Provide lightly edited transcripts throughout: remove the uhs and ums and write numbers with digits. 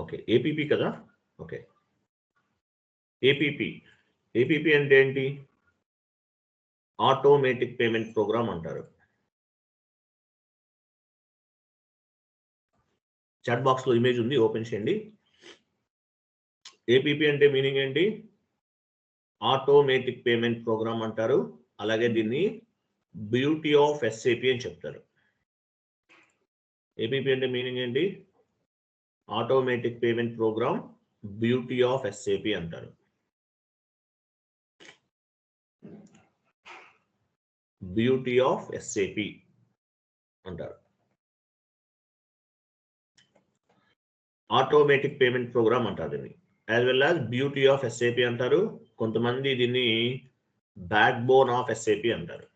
Okay, APP కదా. Okay, APP. APP అంటే ఏంటి? ఆటోమేటిక్ పేమెంట్ ప్రోగ్రామ్ అంటారు. చాట్ బాక్స్లో ఇమేజ్ ఉంది, ఓపెన్ చేయండి. ఏపీపీ అంటే మీనింగ్ ఏంటి? ఆటోమేటిక్ పేమెంట్ ప్రోగ్రామ్ అంటారు. అలాగే దీన్ని బ్యూటీ ఆఫ్ ఎస్ఏపి అని చెప్తారు. ఏపీపీ అంటే మీనింగ్ ఏంటి? Automatic payment programme, beauty of SAP అంటారు. బ్యూటీ ఆఫ్ ఎస్ఏపి అంటారు. ఆటోమేటిక్ పేమెంట్ ప్రోగ్రామ్ అంటారు దీన్ని, as well as beauty of SAP అంటారు. కొంతమంది దీన్ని బ్యాక్ బోన్ ఆఫ్ ఎస్ఏపి అంటారు.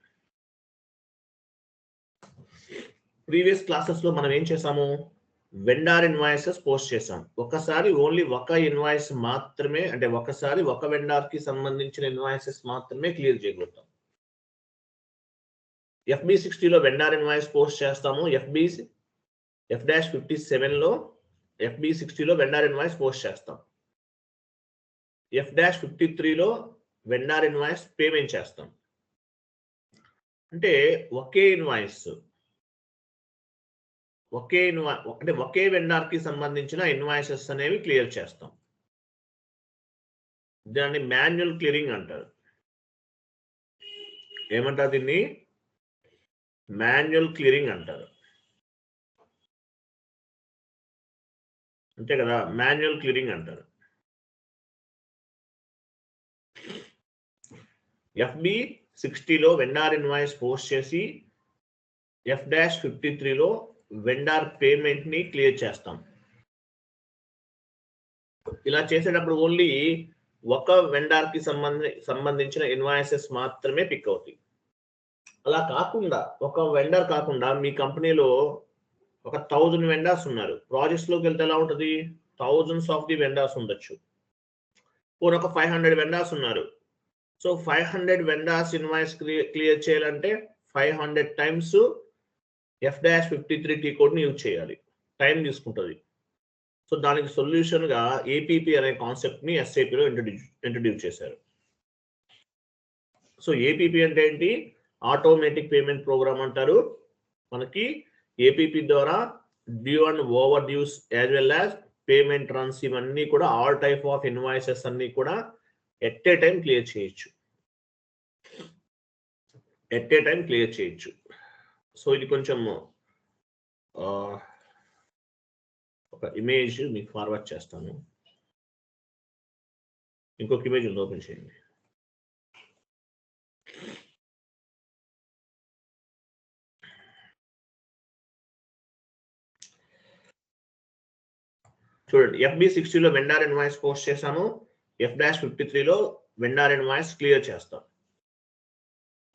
ప్రీవియస్ క్లాసెస్ లో మనం ఏం చేసాము? వెండార్ ఇన్వాయిసెస్ పోస్ట్ చేసాం. ఒకసారి ఓన్లీ ఒక ఇన్వాయిస్ మాత్రమే, అంటే ఒకసారి ఒక వెండార్ కి సంబంధించిన ఇన్వాయిసెస్ మాత్రమే క్లియర్ చేయగలుగుతాం. FB60లో వెండార్ ఇన్వాయిస్ పోస్ట్ చేస్తాము. F-57లో FB60లో వెండార్ ఇన్వాయిస్ పోస్ట్ చేస్తాం. F-53లో వెండార్ ఇన్వాయిస్ పేమెంట్ చేస్తాం. అంటే ఒకే ఇన్వాయిస్, అంటే ఒకే వెండార్ కి సంబంధించిన ఇన్వాయిసెస్ అనేవి క్లియర్ చేస్తాం. దాన్ని మాన్యువల్ క్లియరింగ్ అంటారు. ఏమంటారు దీన్ని? మాన్యువల్ క్లియరింగ్ అంటారు. అంతే కదా, మాన్యువల్ క్లియరింగ్ అంటారు. FB60లో వెండార్ ఇన్వాయిస్ పోస్ట్ చేసి F-53లో వెండార్ పేమెంట్ ని క్లియర్ చేస్తాం. ఇలా చేసేటప్పుడు ఓన్లీ ఒక వెండార్ కి సంబంధించిన ఇన్వాయిసెస్ మాత్రమే పిక్ అవుతాయి. అలా కాకుండా, ఒక వెండర్ కాకుండా మీ కంపెనీలో ఒక 1000 వెండర్స్ ఉన్నారు. ప్రాజెక్ట్స్ లోకి వెళ్తే ఎలా ఉంటుంది? థౌజండ్స్ ఆఫ్ ది వెండర్స్ ఉండొచ్చు. ఒక 500 వెండర్స్ ఉన్నారు. సో 500 వెండర్స్ ఇన్వాయిస్ క్లియర్ చేయాలంటే 500 టైమ్స్ F-53 కోడ్ ని యూజ్ చేయాలి. టైం తీసుకుంటుంది. సో దానికి సొల్యూషన్ గా ఏపీపీ అనే కాన్సెప్ట్ ని ఎస్ఏపీలో ఇంట్రడ్యూస్ చేశారు. సో ఏపీపీ అంటే ఏంటి? ఆటోమేటిక్ పేమెంట్ ప్రోగ్రామ్ అంటారు. మనకి ఏపీపీ ద్వారా due and over dues as well as payment runs, ఇవన్నీ కూడా ఆల్ టైప్ ఆఫ్ ఇన్వాయిసెస్ అన్ని కూడా ఎట్ ఏ టైం క్లియర్ చేయొచ్చు. సో ఇది కొంచెం ఒక ఇమేజ్ మీకు ఫార్వర్డ్ చేస్తాను. ఇంకొక ఇమేజ్ ఉంది, ఓపెన్ చేయండి. చూడండి, FB60లో వెండార్ ఇన్వాయిస్ పోస్ట్ చేసాము. F-53లో వెండార్ ఇన్వాయిస్ క్లియర్ చేస్తాం.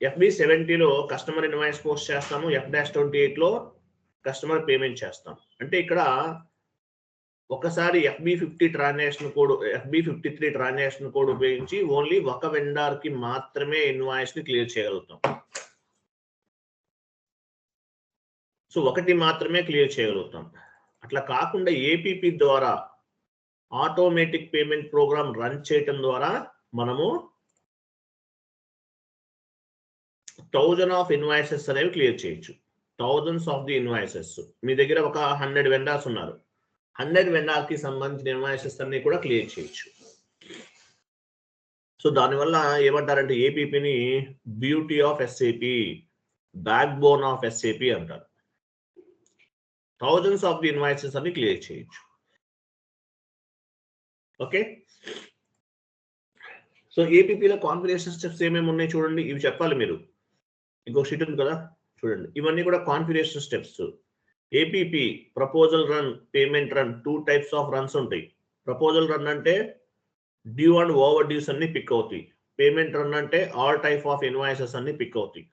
FB70లో కస్టమర్ ఇన్వాయిస్ పోస్ట్ చేస్తాము. F-28లో కస్టమర్ పేమెంట్ చేస్తాం. అంటే ఇక్కడ ఒకసారి FB53 ట్రాన్సాక్షన్ కోడ్ ఉపయోగించి ఓన్లీ ఒక వెండార్ కి మాత్రమే ఇన్వాయిస్ ని క్లియర్ చేయగలుగుతాం. సో ఒకటి మాత్రమే క్లియర్ చేయగలుగుతాం. అట్లా కాకుండా ఏపీపీ ద్వారా ఆటోమేటిక్ పేమెంట్ ప్రోగ్రామ్ రన్ చేయటం ద్వారా మనము 1000 ఆఫ్ ఇన్వాయిసెస్ అనేవి క్లియర్ చేయొచ్చు. Thousands of the invoices. మీ దగ్గర ఒక 100 వెండర్స్ ఉన్నారు. 100 వెండర్ కి సంబంధించిన ఇన్వాయిసెస్ అన్ని కూడా క్లియర్ చేయొచ్చు. సో దానివల్ల ఏమంటారంటే ఏపీపీని beauty of SAP, backbone of SAP అంటారు. థౌజండ్స్ ఆఫ్ ది ఇన్వాయిసెస్ అన్ని క్లియర్ చేయొచ్చు. ఓకే, సో ఏపీపీలో కాన్ఫిగరేషన్ స్టెప్స్ ఏమేమి ఉన్నాయి చూడండి. ఇవి చెప్పాలి మీరు. ఇంకొక షీట్ ఉంది కదా, చూడండి. ఇవన్నీ కూడా configuration steps. APP proposal run, payment run, 2 types of runs ఉంటాయి. ప్రపోజల్ రన్ అంటే డ్యూ అండ్ ఓవర్ డ్యూస్ అన్ని పిక్ అవుతాయి. పేమెంట్ రన్ అంటే ఆల్ టైప్ ఆఫ్ ఇన్వాయిసెస్ అన్ని పిక్ అవుతాయి.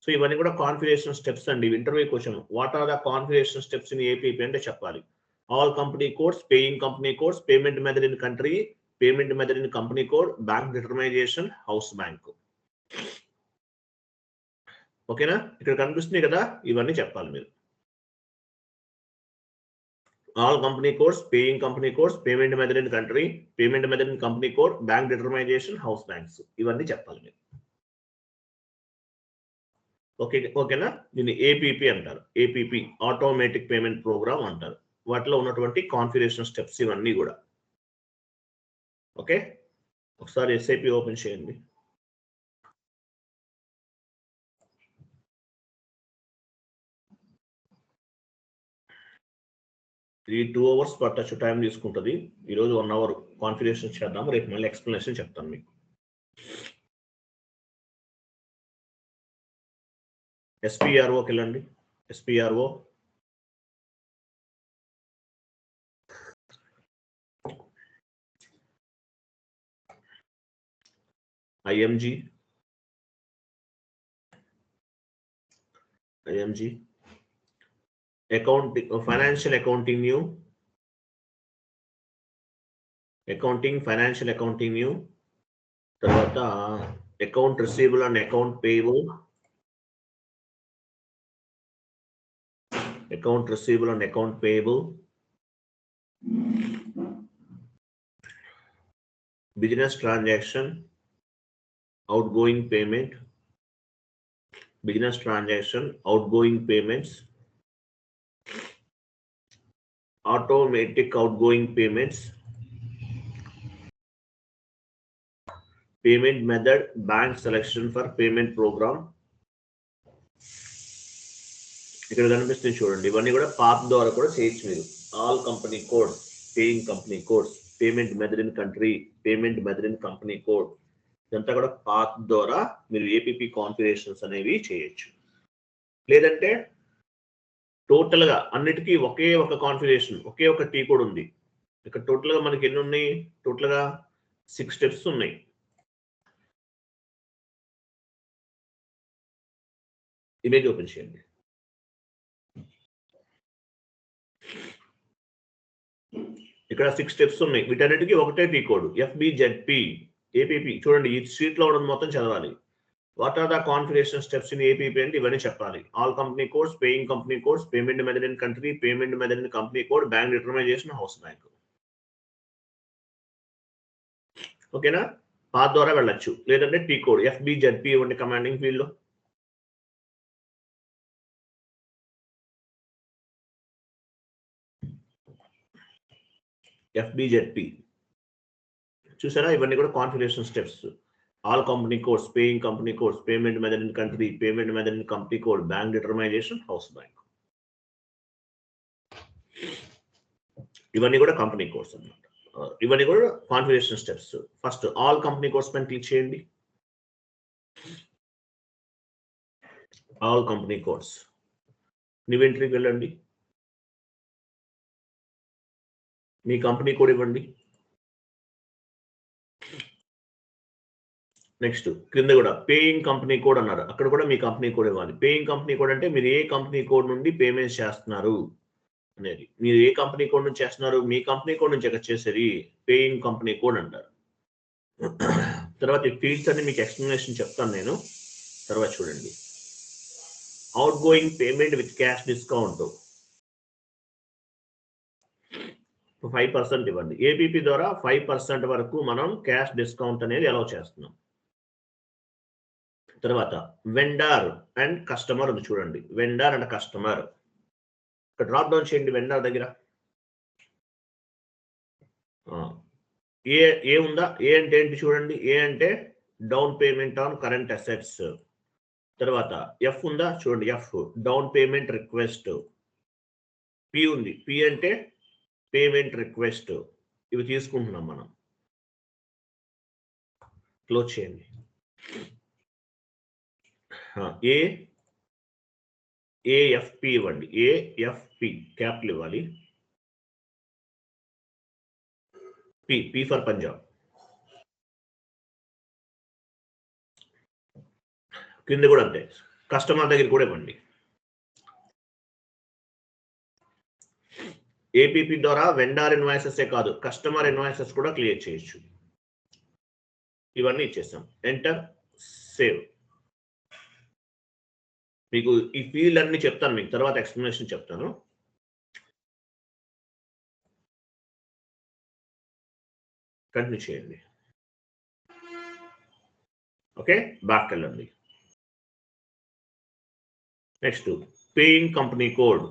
సో ఇవన్నీ కూడా కాన్ఫిగరేషన్ స్టెప్స్ అండి. Interview question, what are the configuration steps in APP అంటే చెప్పాలి. All company codes, paying company codes, payment method in country, payment method in company code, bank determination, house bank. ఓకేనా? ఇక్కడ కనిపిస్తుంది కదా, ఇవన్నీ చెప్పాలి మీరు. All company codes, paying company codes, payment method in country, payment method in company code, bank determination, house banks, ఇవన్నీ చెప్పాలి మీరు. ఓకేనా? దీన్ని ఏపీపీ అంటారు. ఏపీపీ ఆటోమేటిక్ పేమెంట్ ప్రోగ్రామ్ అంటారు. వాటిలో ఉన్నటువంటి కాన్ఫిగరేషన్ స్టెప్స్ ఇవన్నీ కూడా. ఓకే, ఒకసారి ఎస్ఐపి ఓపెన్ చేయండి. ఇది 2 hours పట్టచ్చు, టైం తీసుకుంటుంది. ఈరోజు 1 hour కాన్ఫిగరేషన్ చేద్దాం, రేపు మళ్ళీ ఎక్స్ప్లెనేషన్ చెప్తాను మీకు. ఎస్పీఆర్ఓకి వెళ్ళండి. SPRO IMG accounting, financial accounting new, financial accounting new, తర్వాత account receivable and account payable, business transaction, outgoing payment, payments, automatic outgoing payments, payment method, bank selection for payment program. ఇక్కడ కనిపిస్తుంది చూడండి, ఇవన్నీ కూడా పాత్ ద్వారా కూడా చేయొచ్చు మీరు. All company codes, paying company codes, payment method in country, payment method in company code, ఇదంతా కూడా పాత్ ద్వారా మీరు ఏపీపీ కాన్ఫిగరేషన్స్ అనేవి చేయొచ్చు. లేదంటే టోటల్ గా అన్నిటికీ ఒకే ఒక కాన్ఫిగరేషన్, ఒకే ఒక టీ కోడ్ ఉంది. ఇక్కడ టోటల్ గా మనకి ఎన్ని ఉన్నాయి? టోటల్ గా 6 స్టెప్స్ ఉన్నాయి. ఇమేజ్ ఓపెన్ చేయండి. ఇక్కడ 6 స్టెప్స్ ఉన్నాయి, వీటన్నిటికీ ఒకటే టీ కోడ్, ఎఫ్బిజెడ్పి ఏపీపీ. చూడండి, ఈ షీట్ లో ఉండడం మొత్తం చదవాలి. What are the configuration steps in APP అంటే ఇవన్నీ చెప్పాలి. All company codes, paying company codes, payment method in country, payment method in company code, bank determination, house bank. ఓకేనా? పాత్ ద్వారా వెళ్ళొచ్చు, లేదంటే టీ కోడ్ ఎఫ్బిజెడ్పి ఇవ్వండి కమాండింగ్ ఫీల్డ్ లో. ఎఫ్బిజెడ్పి చూసారా? ఇవన్నీ కూడా configuration steps. All company codes, paying company codes, payment method in country, payment method in company code, bank determination, house bank, ఇవన్నీ కూడా కంపెనీ కోడ్స్ అన్నమాట. ఇవన్నీ కూడా configuration steps. First all company codes పైన క్లిక్ చేయండి. ఆల్ కంపెనీ కోడ్స్, ఇన్వెంటరీకి వెళ్ళండి, మీ కంపెనీ కోడ్ ఇవ్వండి. నెక్స్ట్ కింద కూడా పేయింగ్ కంపెనీ కోడ్ అన్నారు, అక్కడ కూడా మీ కంపెనీ కోడ్ ఇవ్వాలి. పేయింగ్ కంపెనీ కోడ్ అంటే మీరు ఏ కంపెనీ కోడ్ నుండి పేమెంట్స్ చేస్తున్నారు అనేది. మీరు ఏ కంపెనీ కోడ్ నుంచి చేస్తున్నారు? మీ కంపెనీ కోడ్ నుంచి ఎక్కడ చేసేది పేయింగ్ కంపెనీ కోడ్ అంటారు. తర్వాత ఈ ఫీల్డ్స్ అన్ని మీకు ఎక్స్ప్లెనేషన్ చెప్తాను నేను, తర్వాత చూడండి. Out going payment with cash discount 5% ఇవ్వండి. ఏపీపీ ద్వారా 5% వరకు మనం క్యాష్ డిస్కౌంట్ అనేది అలౌ చేస్తున్నాం. తర్వాత వెండర్ అండ్ కస్టమర్ ఉంది చూడండి, వెండర్ అండ్ కస్టమర్. ఇక్కడ డ్రాప్ డౌన్ చేయండి వెండర్ దగ్గర. ఏ ఉందా? ఏ అంటే ఏంటి చూడండి. ఏ అంటే down payment on current assets. తర్వాత ఎఫ్ ఉందా చూడండి, F down payment request. P ఉంది, పి అంటే పేమెంట్ రిక్వెస్ట్. ఇవి తీసుకుంటున్నాం మనం. క్లోజ్ చేయండి. ఏఎఫ్పి ఇవ్వండి, ఏఎఫ్పి క్యాపిటల్ ఇవ్వాలి. P for Punjab. కింద కూడా అంతే, కస్టమర్ దగ్గర కూడా ఇవ్వండి. ఏపీపీ ద్వారా వెండర్ ఇన్వాయిసెస్ కాదు, కస్టమర్ ఇన్వాయిసెస్ కూడా క్లియర్ చేయొచ్చు. ఇవన్నీ ఇచ్చేస్తాం. Enter, save. మీకు ఈ ఫీల్డ్ అన్ని చెప్తాను, మీకు తర్వాత ఎక్స్ప్లెనేషన్ చెప్తాను. కంటిన్యూ చేయండి. ఓకే, బ్యాక్ వెళ్ళండి. Next paying company code.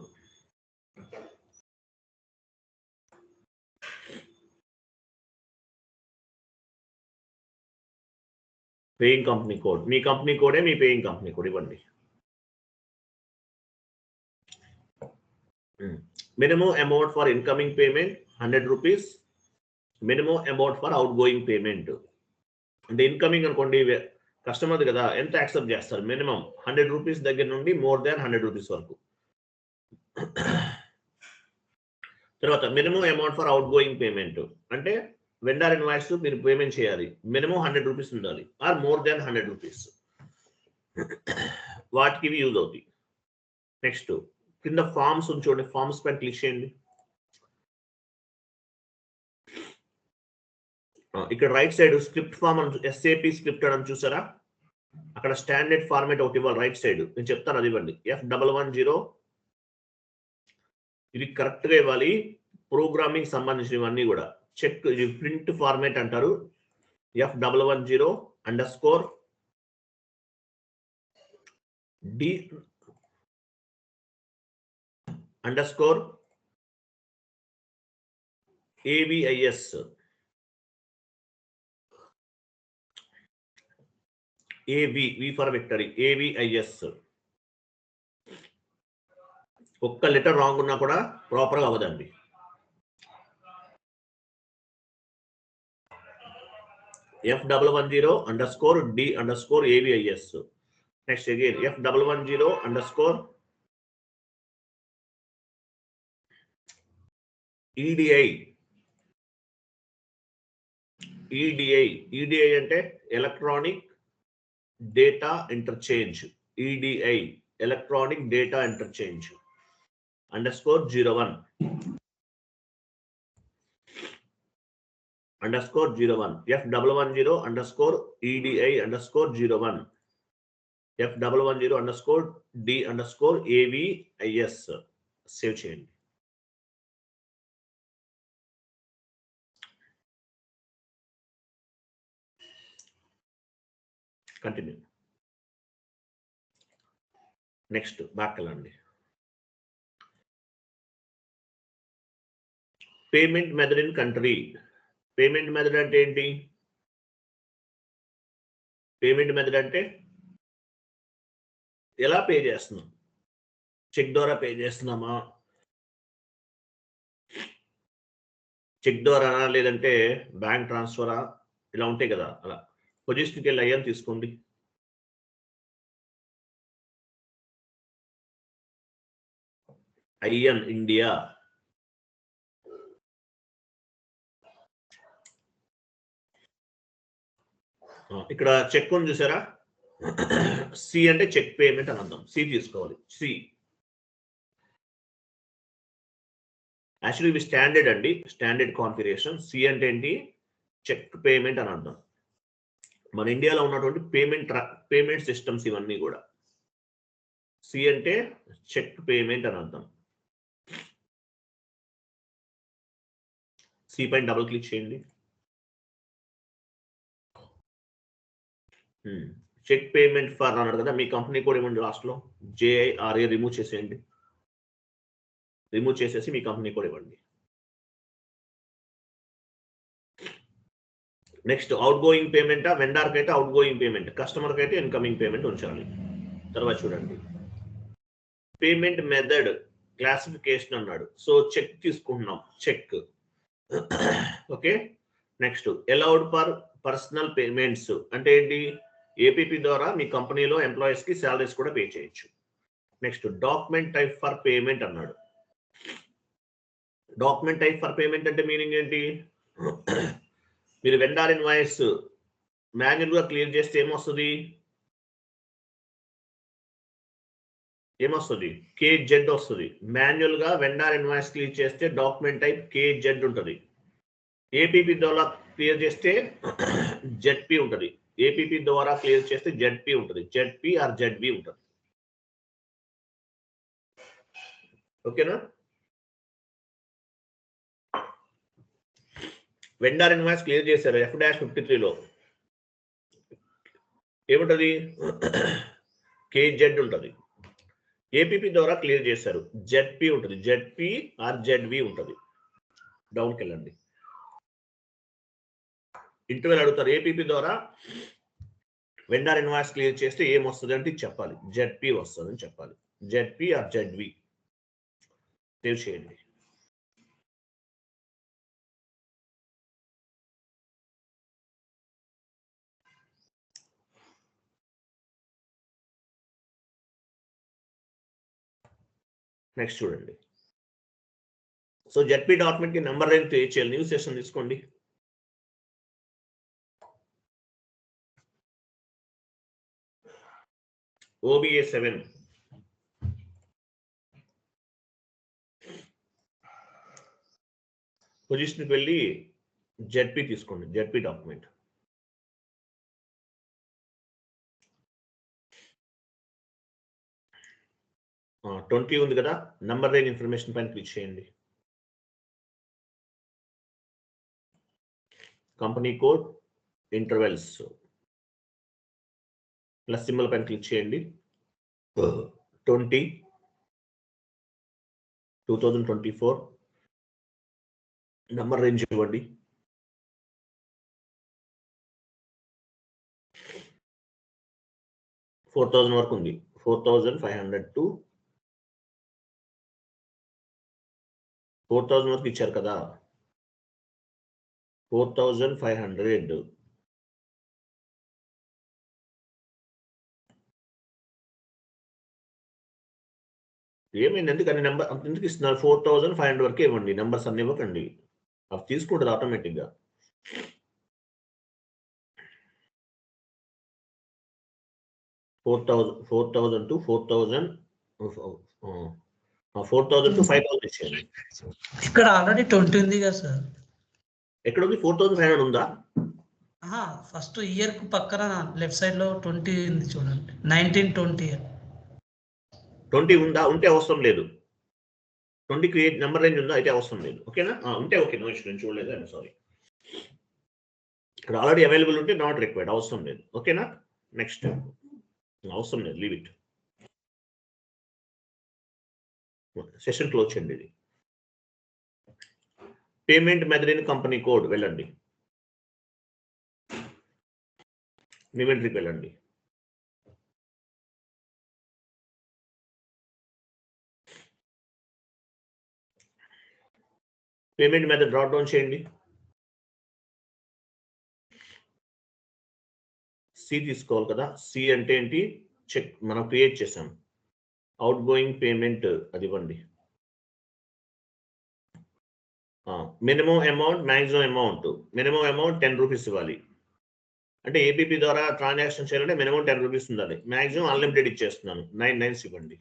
Paying company code, మీ కంపెనీ కోడే మీ పేయింగ్ కంపెనీ కోడ్ ఇవ్వండి. Minimum amount for incoming payment 100 rupees, minimum amount for outgoing payment. అంటే ఇన్కమింగ్ అనుకోండి, కస్టమర్ కదా, ఎంత యాక్సెప్ట్ చేస్తారు? మినిమం 100 రూపీస్ దగ్గర నుండి మోర్ దాన్ 100 రూపీస్ వరకు. తర్వాత minimum amount for outgoing payment అంటే వెండర్ ఇన్వాయిస్ మీరు పేమెంట్ చేయాలి, మినిమం 100 రూపీస్ ఉండాలి ఆర్ మోర్ దాన్ 100 రూపీస్. వాటికి ఇవి యూజ్ అవుతాయి. నెక్స్ట్ కింద ఫార్మ్స్ చూడండి, ఫార్మ్స్ పైన క్లిక్ చేయండి. ఇక్కడ రైట్ సైడ్ స్క్రిప్ట్ ఫార్మ్ అని, ఎస్ఏపి స్క్రిప్ట్ అని చూసారా? అక్కడ స్టాండర్డ్ ఫార్మేట్ ఒకటి ఇవ్వాలి రైట్ సైడ్, నేను చెప్తాను అది ఇవ్వండి. F110 ఇది కరెక్ట్ గా ఇవ్వాలి. ప్రోగ్రామింగ్ సంబంధించినవన్నీ కూడా చెక్, ఇది ప్రింట్ ఫార్మేట్ అంటారు. F_D_AVIS AV for victory, AVIS. ఒక్క లెటర్ రాంగ్ ఉన్నా కూడా ప్రాపర్ గా అవ్వదండి. F110_D_AVIS. నెక్స్ట్ అగైన్ F110_EDI అంటే electronic data interchange. EDI electronic data interchange _01 F110_EDI_01 F110_D_AVIS. Save చేయండి. కంటిన్యూ. నెక్స్ట్ బ్యాక్ వెళ్ళండి. Payment method in country. Payment method అంటే ఏంటి? పేమెంట్ మెథడ్ అంటే ఎలా పే చేస్తున్నాం? చెక్ ద్వారా పే చేస్తున్నామా, చెక్ ద్వారా లేదంటే బ్యాంక్ ట్రాన్స్ఫరా, ఇలా ఉంటాయి కదా. అలా పొజిషన్కి వెళ్ళి అయ్యాన్ని తీసుకోండి. ఐఎన్ ఇండియా, ఇక్కడ చెక్ ఉంది చూసారా? సి అంటే చెక్ పేమెంట్ అని అర్థం. సి తీసుకోవాలి. సి యాక్చువల్లీ ఇవి స్టాండర్డ్ అండి, స్టాండర్డ్ కాన్ఫిగరేషన్. సి అంటే ఏంటి? చెక్ పేమెంట్ అని అర్థం. మన ఇండియాలో ఉన్నటువంటి పేమెంట్ సిస్టమ్స్ ఇవన్నీ కూడా. సి అంటే చెక్ పేమెంట్ అని అర్థం. సి పైన డబుల్ క్లిక్ చేయండి. చెక్ పేమెంట్ ఫర్ అన్నాడు కదా, మీ కంపెనీ కూడా ఇవ్వండి. లాస్ట్లో JIRA రిమూవ్ చేసేయండి. రిమూవ్ చేసేసి మీ కంపెనీ కూడా ఇవ్వండి. నెక్స్ట్ అవుట్ గోయింగ్ పేమెంట్, వెండర్కి అయితే అవుట్ గోయింగ్ పేమెంట్, కస్టమర్కి అయితే ఇన్కమింగ్ పేమెంట్ ఉంచాలి. తర్వాత చూడండి పేమెంట్ మెథడ్ క్లాసిఫికేషన్ అన్నాడు. సో చెక్ తీసుకుంటున్నాం, check. Okay. Next allowed for personal payments అంటే ఏంటి? ఏపీపీ ద్వారా మీ కంపెనీలో ఎంప్లాయీస్ కి శాలరీస్ కూడా పే చేయొచ్చు. Next document type for payment అన్నాడు. డాక్యుమెంట్ టైప్ ఫర్ పేమెంట్ అంటే మీనింగ్ ఏంటి? మీరు వెండర్ ఇన్వాయిస్ మాన్యువల్ గా క్లియర్ చేస్తే ఏమొస్తుంది? KZ వస్తుంది. మాన్యువల్ గా వెండర్ ఇన్వాయిస్ క్లియర్ చేస్తే డాక్యుమెంట్ టైప్ KZ ఉంటుంది. ఏపీపీ ద్వారా క్లియర్ చేస్తే ZP ఉంటుంది. ఏపీపీ ద్వారా క్లియర్ చేస్తే ZP ఉంటుంది. ZP ఆర్ ZB ఉంటుంది. ఓకేనా? వెండర్ ఇన్వాయిస్ క్లియర్ చేశారు F-53లో ఏముంటది KZ ఉంటుంది. ఏపీపీ ద్వారా క్లియర్ చేశారు ZP ఉంటుంది. ZP ఆర్ ZV ఉంటుంది. డౌన్కి వెళ్ళండి. ఇంటర్వెల్ అడుగుతారు ఏపీపీ ద్వారా వెండర్ ఇన్వాయిస్ క్లియర్ చేస్తే ఏమొస్తుంది అంటే చెప్పాలి ZP వస్తుంది అని చెప్పాలి. ZP ఆర్ ZV సేవ్ చేయండి. నెక్స్ట్ చూడండి. సో ZP డాక్యుమెంట్ కి నెంబర్ రేంజ్ క్రియేట్ చేయాలి. న్యూ సెషన్ తీసుకోండి. OBA 7 పొజిషన్కి వెళ్ళి ZP తీసుకోండి. ZP డాక్యుమెంట్ ఆ 20 ఉంది కదా, నంబర్ రేంజ్ ఇన్ఫర్మేషన్ పైన క్లిక్ చేయండి. Company code intervals plus symbol పైన క్లిక్ చేయండి. 2024 నంబర్ రేంజ్ ఇవ్వండి. $4,000 వరకు ఉంది. 4,500 టు 4,000 వరకు ఇచ్చారు కదా. 4,500 ఏమైంది? ఎందుకని నెంబర్ ఎందుకు ఇస్తున్నారు? 4,500 వరకే ఇవ్వండి. నెంబర్స్ అన్ని ఇవ్వకండి, అవి తీసుకుంటుంది ఆటోమేటిక్గా. $4,000 టు 4,000 టు 5,000 ఇచ్చేయండి. ఇక్కడ ఆల్రెడీ 20 ఉంది కదా సార్. ఎక్కడ ఉంది? 4,500 ఉందా? ఫస్ట్ ఇయర్ కు పక్కన లెఫ్ట్ సైడ్ లో 20 ఉంది చూడండి. 1920 20 ఉందా? ఉంటే అవసరం లేదు. 20 క్రియేట్ నెంబర్ రేంజ్ ఉందా? అయితే అవసరం లేదు. ఓకేనా? ఉంటే ఓకే, నో ఇష్యూ. నేను చూడలేదు, ఐఎమ్ సారీ. ఇక్కడ ఆల్రెడీ అవైలబుల్ ఉంటే నాట్ రిక్వైర్డ్, అవసరం లేదు. ఓకేనా? నెక్స్ట్ అవసరం లేదు, లీవ్ ఇట్. సెషన్ క్లోజ్ చేయండి. ఇది payment method in company code వెళ్ళండి. ఇన్వెంటరీకి వెళ్ళండి. పేమెంట్ మెథడ్ డ్రాప్ డౌన్ చేయండి. సి తీసుకోవాలి కదా. సి అంటే ఏంటి? చెక్ మనం క్రియేట్ చేసాం. అవుట్ గోయింగ్ పేమెంట్ అది ఇవ్వండి. Minimum amount, maximum amount. Minimum amount 10 rupees ఇవ్వాలి. అంటే ఏపీపీ ద్వారా ట్రాన్సాక్షన్ చేయాలంటే మినిమం 10 రూపీస్ ఉండాలి. మ్యాక్సిమం అన్లిమిటెడ్ ఇచ్చేస్తున్నాను, 9 9 ఇవ్వండి.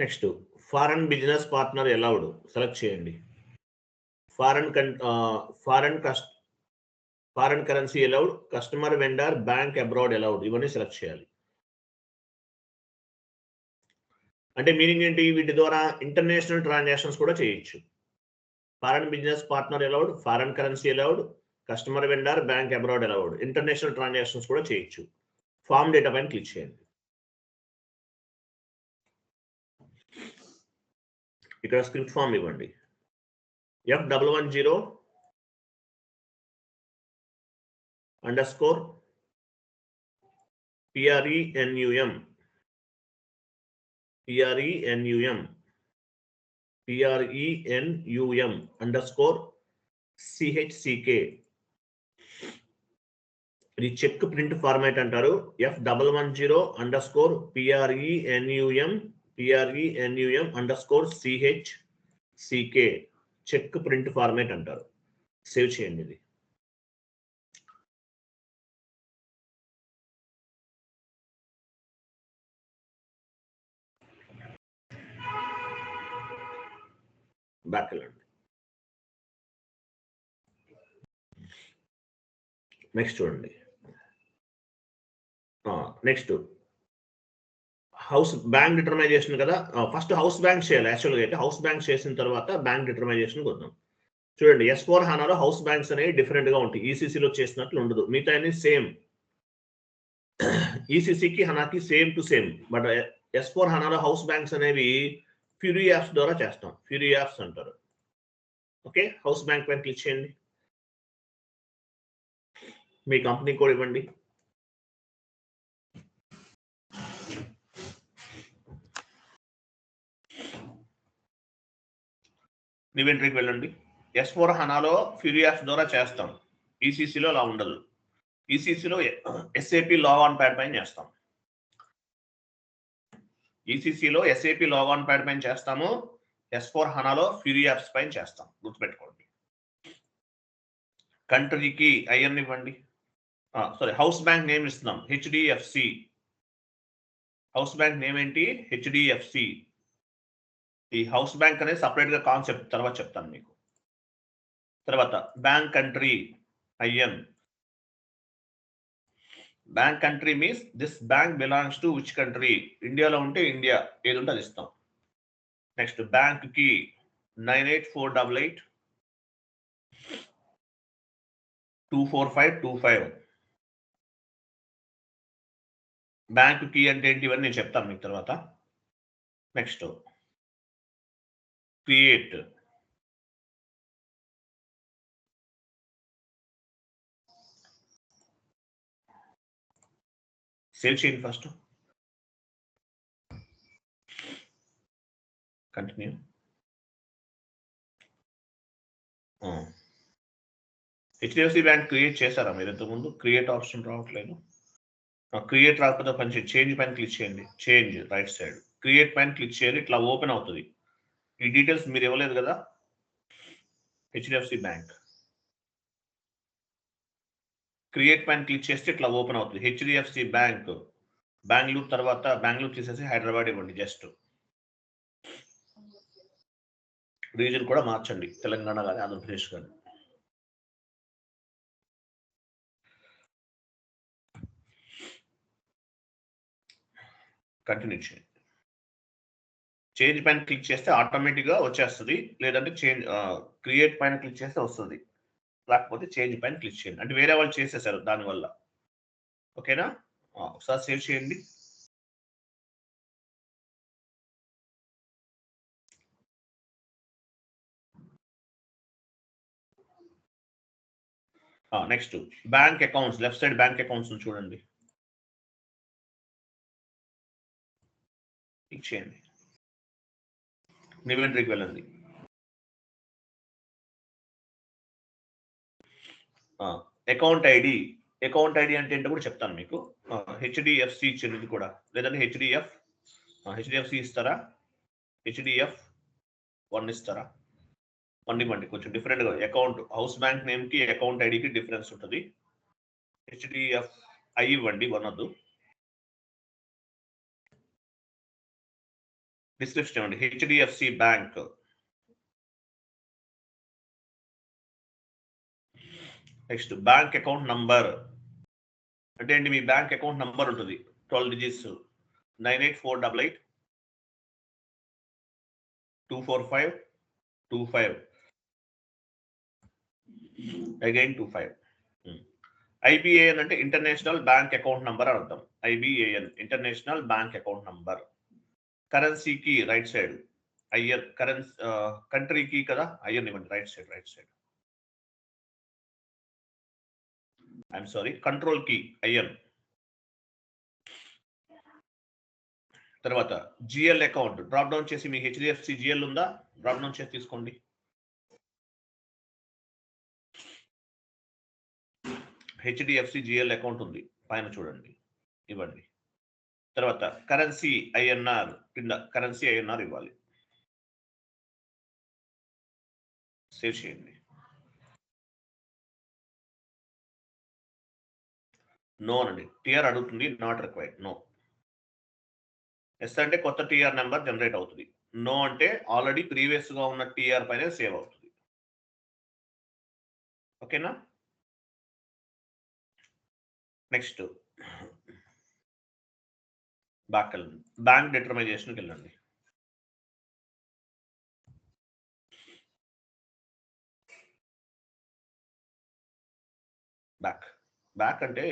Next foreign business partner allowed select చేయండి. Foreign currency allowed, customer vendor bank abroad allowed, ఇవన్నీ సెలెక్ట్ చేయాలి. అంటే మీనింగ్ ఏంటి? వీటి ద్వారా ఇంటర్నేషనల్ ట్రాన్సాక్షన్స్ కూడా చేయొచ్చు. Foreign business partner allowed, foreign currency allowed, customer vendor bank abroad allowed, international transactions కూడా చేయొచ్చు. ఫార్మ్ డేటా పైన క్లిక్ చేయండి. ఇక్కడ స్క్రిప్ట్ ఫామ్ ఇవ్వండి. F110 underscore PRENUM underscore CHCK. ఇది చెక్ ప్రింట్ ఫార్మాట్ అంటారు. F110 underscore PRENUM underscore CHCK check print format అంటారు. Save చేయండి. ఇది బ్యాక్ వెళ్ళండి. నెక్స్ట్ చూడండి. నెక్స్ట్ హౌస్ బ్యాంక్ డిటర్మైజేషన్ కదా, ఫస్ట్ హౌస్ బ్యాంక్ చేయాలి. యాక్చువల్గా అయితే హౌస్ బ్యాంక్ చేసిన తర్వాత బ్యాంక్ డిటర్మైజేషన్ వద్దాం. చూడండి S4 HANAలో హౌస్ బ్యాంక్స్ అనేవి డిఫరెంట్ గా ఉంటాయి. ఈసీసీలో చేసినట్లు ఉండదు, మిగతా అన్ని సేమ్. ఈసీసీకి హనాకి same to same. But S4 HANAలో హౌస్ బ్యాంక్స్ అనేవి ఫ్యూరీ యాప్స్ ద్వారా చేస్తాం. ఫ్యూరీ యాప్స్ అంటారు. ఓకే, హౌస్ బ్యాంక్ పైన క్లిక్ చేయండి. మీ కంపెనీ కోడ్ ఇవ్వండి. ఇన్వెంటరీకి వెళ్ళండి. S4 HANAలో ఫ్యూరీ యాప్స్ ద్వారా చేస్తాం. ఈసీసీలో అలా ఉండదు. ఈసీసీలో SAP లాగ్ ఆన్ ప్యాడ్ పైన చేస్తాం. ఈసీసీలో SAP లాగ్ ఆన్ ప్యాడ్ పైన చేస్తాము. S4 HANAలో ఫ్యూరీ యాప్స్ పైన చేస్తాం. గుర్తుపెట్టుకోండి. కంట్రీకి IN ఇవ్వండి. సారీ, హౌస్ బ్యాంక్ నేమ్ ఇస్తున్నాం HDFC. హౌస్ బ్యాంక్ నేమ్ ఏంటి? HDFC. ఈ హౌస్ బ్యాంక్ అనేది సపరేట్ గా కాన్సెప్ట్ తర్వాత చెప్తాను మీకు. తర్వాత bank country IN. Bank country means this bank belongs to which country. ఇండియాలో ఉంటే ఇండియా, ఏది ఉంటే అది ఇస్తాం. నెక్స్ట్ బ్యాంక్ కి 98488 24525. బ్యాంక్ కీ అంటే ఏంటి ఇవన్నీ నేను చెప్తాను మీకు తర్వాత. Next create. సేవ్ చేయండి first. Continue. HDFC bank create చేశారా మీరు ఇంతకుముందు? క్రియేట్ ఆప్షన్ రావట్లేదు. క్రియేట్ రాకపోతే పని చేంజ్ పైన క్లిక్ చేయండి. చేంజ్ రైట్ సైడ్ క్రియేట్ పైన క్లిక్ చేయాలి. ఇట్లా ఓపెన్ అవుతుంది. ఈ డీటెయిల్స్ మీరు ఇవ్వలేదు కదా. HDFC బ్యాంక్ క్రియేట్ పైన క్లిక్ చేస్తే ఇట్లా ఓపెన్ అవుతుంది. HDFC బ్యాంక్ బెంగళూరు, తర్వాత బెంగళూరు తీసేసి హైదరాబాద్ ఇవ్వండి. జస్ట్ రీజన్ కూడా మార్చండి, తెలంగాణ కానీ ఆంధ్రప్రదేశ్ కానీ. కంటిన్యూ చేయండి. చేంజ్ పైన క్లిక్ చేస్తే ఆటోమేటిక్గా వచ్చేస్తుంది, లేదంటే చేంజ్ క్రియేట్ పైన క్లిక్ చేస్తే వస్తుంది. లేకపోతే చేంజ్ పైన క్లిక్ చేయండి, అంటే వేరే వాళ్ళు చేసేసారు దానివల్ల. ఓకేనా? ఒకసారి సేవ్ చేయండి. Next bank accounts, left side bank accounts చూడండి. క్లిక్ చేయండి. ఇన్వెంటరీకి వెళ్ళండి. Account ID. అకౌంట్ ఐడి అంటే ఏంటో కూడా చెప్తాను మీకు. HDFC ఇచ్చేది కూడా, లేదంటే HDFC ఇస్తారా? HDF 1 ఇస్తారా? 1 ఇవ్వండి. కొంచెం డిఫరెంట్గా అకౌంట్, హౌస్ బ్యాంక్ నేమ్ కి అకౌంట్ ఐడికి డిఫరెన్స్ ఉంటుంది. HDFI ఇవ్వండి, 1 వద్దు. డిస్క్రిప్షన్ ఇవ్వండి. HDFC bank. Next bank account number అంటే ఏంటి? మీ బ్యాంక్ అకౌంట్ నంబర్ ఉంటుంది, 12 డిజిట్స్. 98488 24525 అగైన్ 25. IBAN అంటే ఇంటర్నేషనల్ బ్యాంక్ అకౌంట్ నంబర్ అని అర్థం. IBAN international bank account number. కరెన్సీకి రైట్ సైడ్ IN. కరెన్సీ కంట్రీకి కదా IN ఇవ్వండి. Right side I'm sorry, control కి IN. తర్వాత GL అకౌంట్ డ్రాప్ డౌన్ చేసి, మీ HDFC GL ఉందా? డ్రాప్ డౌన్ చేసి తీసుకోండి. HDFC GL అకౌంట్ ఉంది, పైన చూడండి, ఇవ్వండి. తర్వాత కరెన్సీ INR కింద కరెన్సీ INR ఇవ్వాలి. సేవ్ చేయండి. నో అండి, టిఆర్ అడుగుతుంది, నాట్ రిక్వైర్డ్. నో. ఎస్ అంటే కొత్త టిఆర్ నెంబర్ జనరేట్ అవుతుంది. నో అంటే ఆల్రెడీ ప్రీవియస్ గా ఉన్న టిఆర్ పైన సేవ్ అవుతుంది. ఓకేనా? నెక్స్ట్ బ్యాక్ వెళ్ళండి, బ్యాంక్ డిటర్మైజేషన్కి వెళ్ళండి. బ్యాక్ అంటే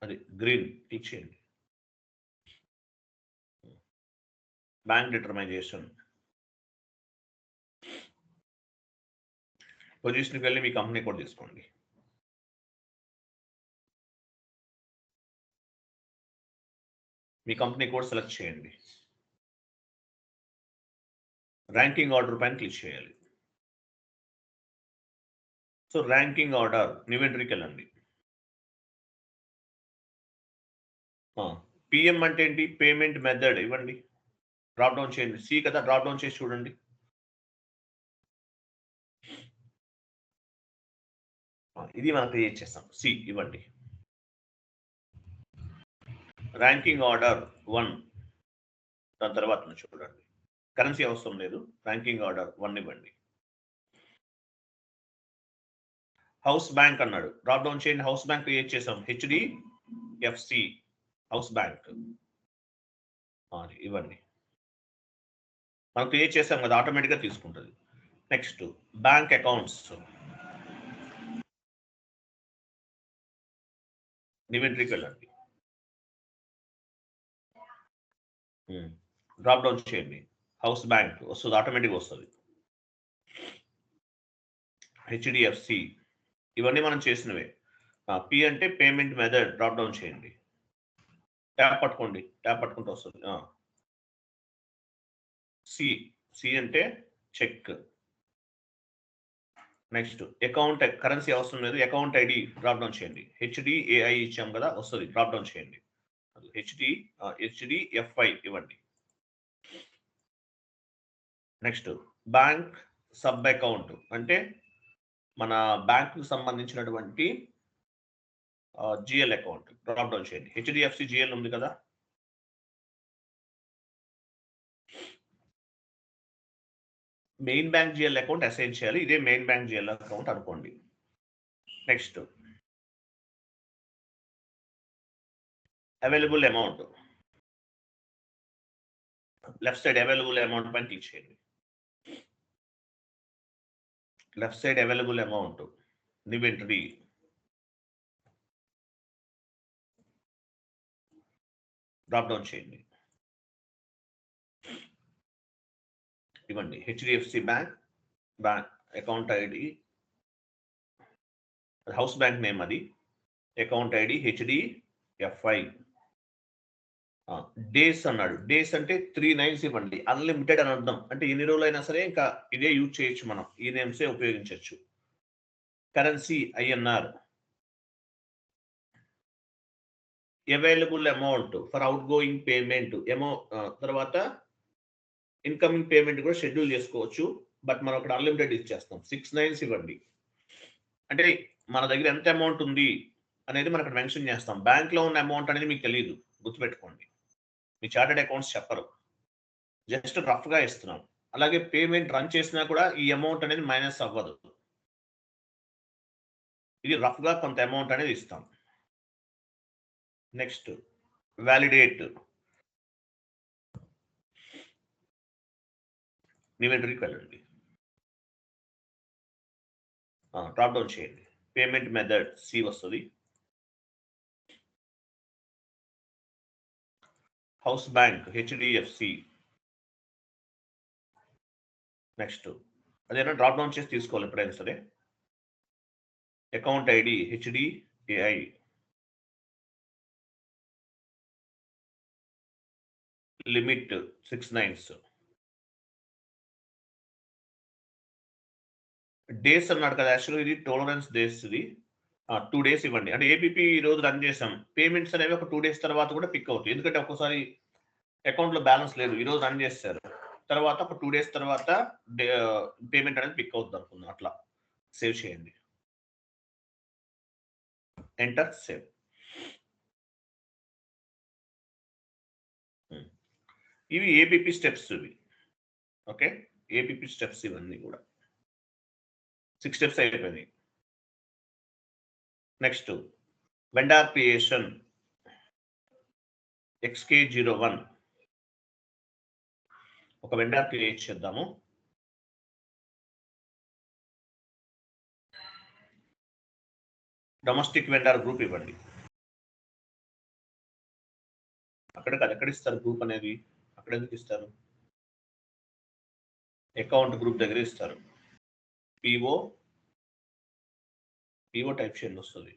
అది గ్రీన్ టిక్ చేయండి. బ్యాంక్ డిటర్మైజేషన్ పొజిషన్కి వెళ్ళి మీ కంపెనీ కోడ్ తీసుకోండి. మీ కంపెనీ కోడ్ సెలెక్ట్ చేయండి. ర్యాంకింగ్ ఆర్డర్ పైన క్లిక్ చేయాలి. సో ర్యాంకింగ్ ఆర్డర్ ఇన్వెంటరీకి వెళ్ళండి. పిఎం అంటే ఏంటి? పేమెంట్ మెథడ్ ఇవ్వండి. డ్రాప్ డౌన్ చేయండి. సి కదా, డ్రాప్ డౌన్ చేసి చూడండి. ఇది మనం క్రియేట్ చేస్తాం. సి ఇవ్వండి. ర్యాంకింగ్ ఆర్డర్ 1, దాని తర్వాత చూడండి. కరెన్సీ అవసరం లేదు, ర్యాంకింగ్ ఆర్డర్ 1 ఇవ్వండి. హౌస్ బ్యాంక్ అన్నాడు, డ్రాప్ డౌన్ చేయండి. హౌస్ బ్యాంక్ క్రియేట్ చేసాం. హెచ్డిఎఫ్సి హౌస్ బ్యాంక్ ఇవ్వండి. మనం క్రియేట్ చేసాం కదా, ఆటోమేటిక్గా తీసుకుంటుంది. నెక్స్ట్ బ్యాంక్ అకౌంట్స్ ఇన్వెంటరీకి వెళ్ళండి. డ్రాప్ డౌన్ చేయండి. హౌస్ బ్యాంక్ వస్తుంది, ఆటోమేటిక్గా వస్తుంది. హెచ్డిఎఫ్సి ఇవన్నీ మనం చేసినవే. పి అంటే పేమెంట్ మెథడ్, డ్రాప్ డౌన్ చేయండి. ట్యాప్ పట్టుకోండి, ట్యాప్ పట్టుకుంటూ వస్తుంది. సి అంటే చెక్. నెక్స్ట్ అకౌంట్ కరెన్సీ అవసరం లేదు, అకౌంట్ ఐడి డ్రాప్ డౌన్ చేయండి. హెచ్డిఏఐ ఇచ్చాం కదా, వస్తుంది, డ్రాప్ డౌన్ చేయండి. హెచ్డిఎఫ్ఐ ఇవ్వండి. నెక్స్ట్ బ్యాంక్ సబ్ అకౌంట్ అంటే మన బ్యాంకు సంబంధించినటువంటి జిఎల్ అకౌంట్, డ్రాప్ డౌన్ చేయండి. హెచ్డిఎఫ్సి జిఎల్ ఉంది కదా, main bank GL account assign చేయాలి. ఇదే మెయిన్ బ్యాంక్ జిఎల్ అకౌంట్ అనుకోండి. Next available amount, left side available amount పైన క్లిక్ చేయండి. Left side available amount inventory, drop down చేయండి. ఇవ్వండి HDFC bank account ID, house bank name, అది account ID హెచ్డిఎఫ్ఐ. Days అన్నాడు, days అంటే 3 9 ఇవ్వండి. అన్లిమిటెడ్ అని అర్థం, అంటే ఎన్ని రోజులైనా సరే ఇంకా ఇదే యూజ్ చేయొచ్చు, మనం ఈ నేమ్సే ఉపయోగించవచ్చు. Currency INR. Available amount for outgoing payment తర్వాత ఇన్కమింగ్ పేమెంట్ కూడా షెడ్యూల్ చేసుకోవచ్చు, బట్ మనం అక్కడ అన్లిమిటెడ్ ఇచ్చేస్తాం. 6 9 ఇవ్వండి. అంటే మన దగ్గర ఎంత అమౌంట్ ఉంది అనేది మనం అక్కడ మెన్షన్ చేస్తాం. బ్యాంక్లో ఉన్న అమౌంట్ అనేది మీకు తెలియదు, గుర్తుపెట్టుకోండి. మీ చార్టెడ్ అకౌంట్స్ చెప్పరు, జస్ట్ రఫ్గా ఇస్తున్నాం. అలాగే పేమెంట్ రన్ చేసినా కూడా ఈ అమౌంట్ అనేది మైనస్ అవ్వదు, ఇది రఫ్గా కొంత అమౌంట్ అనేది ఇస్తాం. నెక్స్ట్ వ్యాలిడేట్ ఇన్వెంటరీకి వెళ్ళండి. డ్రాప్ డౌన్ చేయండి. పేమెంట్ మెథడ్ సి వస్తుంది. House bank HDFC. నెక్స్ట్ అదేనా డ్రాప్ డౌన్ చేసి తీసుకోవాలి ఎప్పుడైనా సరే. Account ID HDAI. Limit 6 9. Days అన్నాడు కదా, యాక్చువల్గా ఇది టాలరెన్స్ డేస్, ఇది 2 days ఇవ్వండి. అంటే ఏపీపీ ఈ రోజు రన్ చేసాం, పేమెంట్స్ అనేవి ఒక 2 days తర్వాత కూడా పిక్ అవుతాయి. ఎందుకంటే ఒక్కోసారి అకౌంట్లో బ్యాలెన్స్ లేదు, ఈ రోజు రన్ చేస్తారు, తర్వాత ఒక 2 days తర్వాత పేమెంట్ అనేది పిక్ అవుతుంది అనుకుందాం. అట్లా సేవ్ చేయండి. Enter save. ఇవి ఏపీపీ స్టెప్స్ ఇవి. ఓకే, ఏపీపీ స్టెప్స్ ఇవన్నీ కూడా 6 steps అయిపోయినాయి. Next vendor creation. XK01 ఒక వెండర్ క్రియేట్ చేద్దాము. డొమెస్టిక్ వెండర్ గ్రూప్ ఇవ్వండి. అక్కడ కాదు, ఎక్కడ ఇస్తారు గ్రూప్ అనేది? అక్కడ ఎందుకు ఇస్తారు? అకౌంట్ గ్రూప్ దగ్గర ఇస్తారు. పిఓ టైప్ చేయండి, వస్తుంది.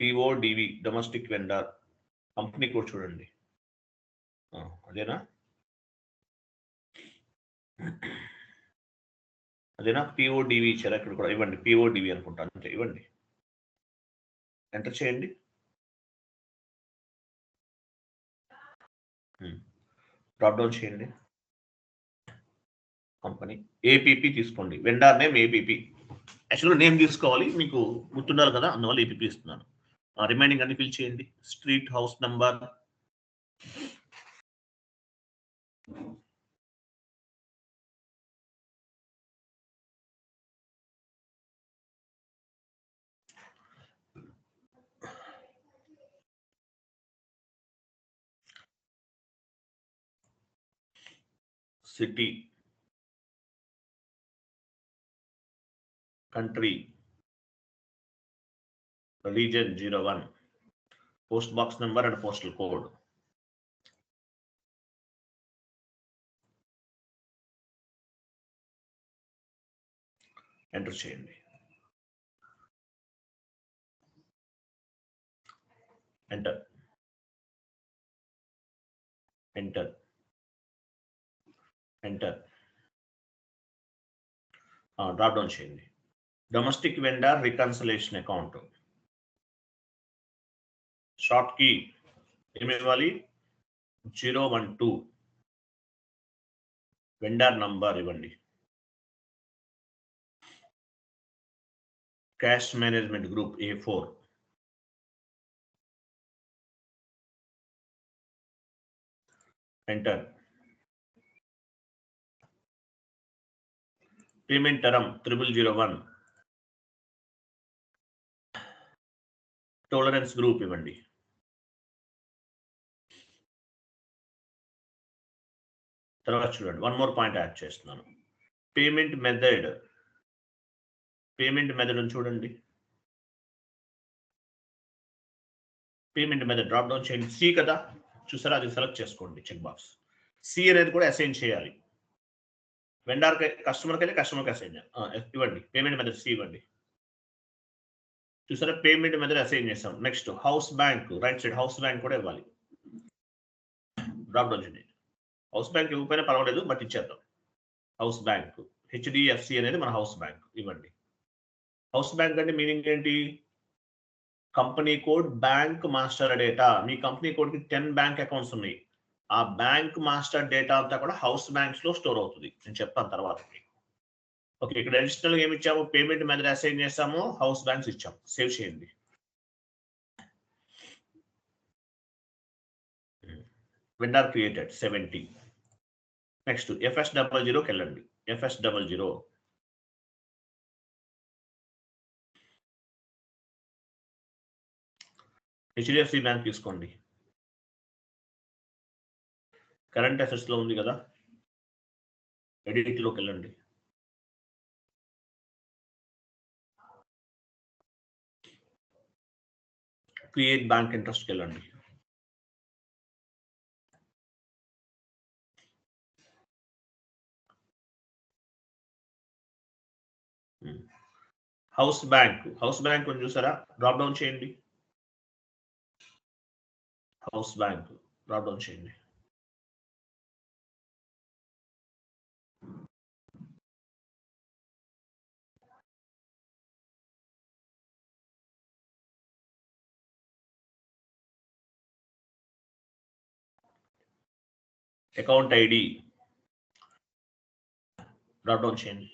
పిఓడివి డొమెస్టిక్ వెండర్ కంపెనీ కూడా చూడండి. అదేనా పిఓడివి ఇచ్చారా? ఇక్కడ కూడా ఇవ్వండి, పిఓడివి అనుకుంటాను. అంటే ఇవ్వండి, ఎంటర్ చేయండి. డ్రాప్ డౌన్ చేయండి. కంపెనీ ఏపీపీ తీసుకోండి. Vendor name APP. యాక్చువల్గా నేమ్ తీసుకోవాలి, మీకు గుర్తుండాలి కదా, అందువల్ల ఏపీపీ ఇస్తున్నాను. రిమైనింగ్ అన్ని ఫిల్ చేయండి. Street, house number, city, country, region 01, post box number and postal code. Enter చేయండి. ఎంటర్ ఎంటర్ ఎంటర్. డ్రాప్ డౌన్ చేయండి. Domestic vendor reconciliation account. Short key ఏమి ఇవ్వాలి? 012. వెండర్ నంబర్ ఇవ్వండి. Cash management group A4. Enter. Payment term 0001. Tolerance group ఇవ్వండి. తర్వాత చూడండి, one more point add చేస్తున్నాను. పేమెంట్ మెథడ్ చూడండి. పేమెంట్ మెథడ్ డ్రాప్ డౌన్ చేయండి. సి కదా, చూసారా? అది సెలెక్ట్ చేసుకోండి, చెక్ బాక్స్. సి అనేది కూడా అసైన్ చేయాలి. వెండర్ కస్టమర్కి వెళ్ళి కస్టమర్కి అసైన్ ఇవ్వండి. పేమెంట్ మెథడ్ సి ఇవ్వండి. చూసారా, పేమెంట్ మెథడ్ అసైన్ చేస్తాం. Next house bank, right side house bank కూడా ఇవ్వాలి. డ్రాప్ డౌన్ చేయండి. హౌస్ బ్యాంక్ ఇవ్వకపోయినా పర్వాలేదు, బట్ ఇచ్చేద్దాం. హౌస్ బ్యాంక్ HDFC అనేది మన హౌస్ బ్యాంక్ ఇవ్వండి. హౌస్ బ్యాంక్ అంటే మీనింగ్ ఏంటి? Company code, bank master data. మీ కంపెనీ కోడ్కి 10 బ్యాంక్ అకౌంట్స్ ఉన్నాయి. ఆ బ్యాంక్ మాస్టర్ డేటా అంతా కూడా హౌస్ బ్యాంక్స్ లో స్టోర్ అవుతుంది. నేను చెప్తాను తర్వాత. ఓకే, ఇక్కడ అడిషనల్ గా ఏమి ఇచ్చాము? పేమెంట్ మెథడ్ అసైన్ చేస్తాము, హౌస్ బ్యాంక్స్ ఇచ్చాము. సేవ్ చేయండి. Vendor created 70. నెక్స్ట్ FS00కి వెళ్ళండి. FS00 HDFC బ్యాంక్ తీసుకోండి. కరెంట్ అసెట్స్ లో ఉంది కదా, ఎడిట్ లోకి వెళ్ళండి. క్రియేట్ బ్యాంక్ ఇంట్రెస్ట్కి వెళ్ళండి. హౌస్ బ్యాంక్ చూసారా? డ్రాప్ డౌన్ చేయండి. హౌస్ బ్యాంక్ డ్రాప్ డౌన్ చేయండి. అకౌంట్ ఐడి డ్రాప్ డౌన్ చేయండి.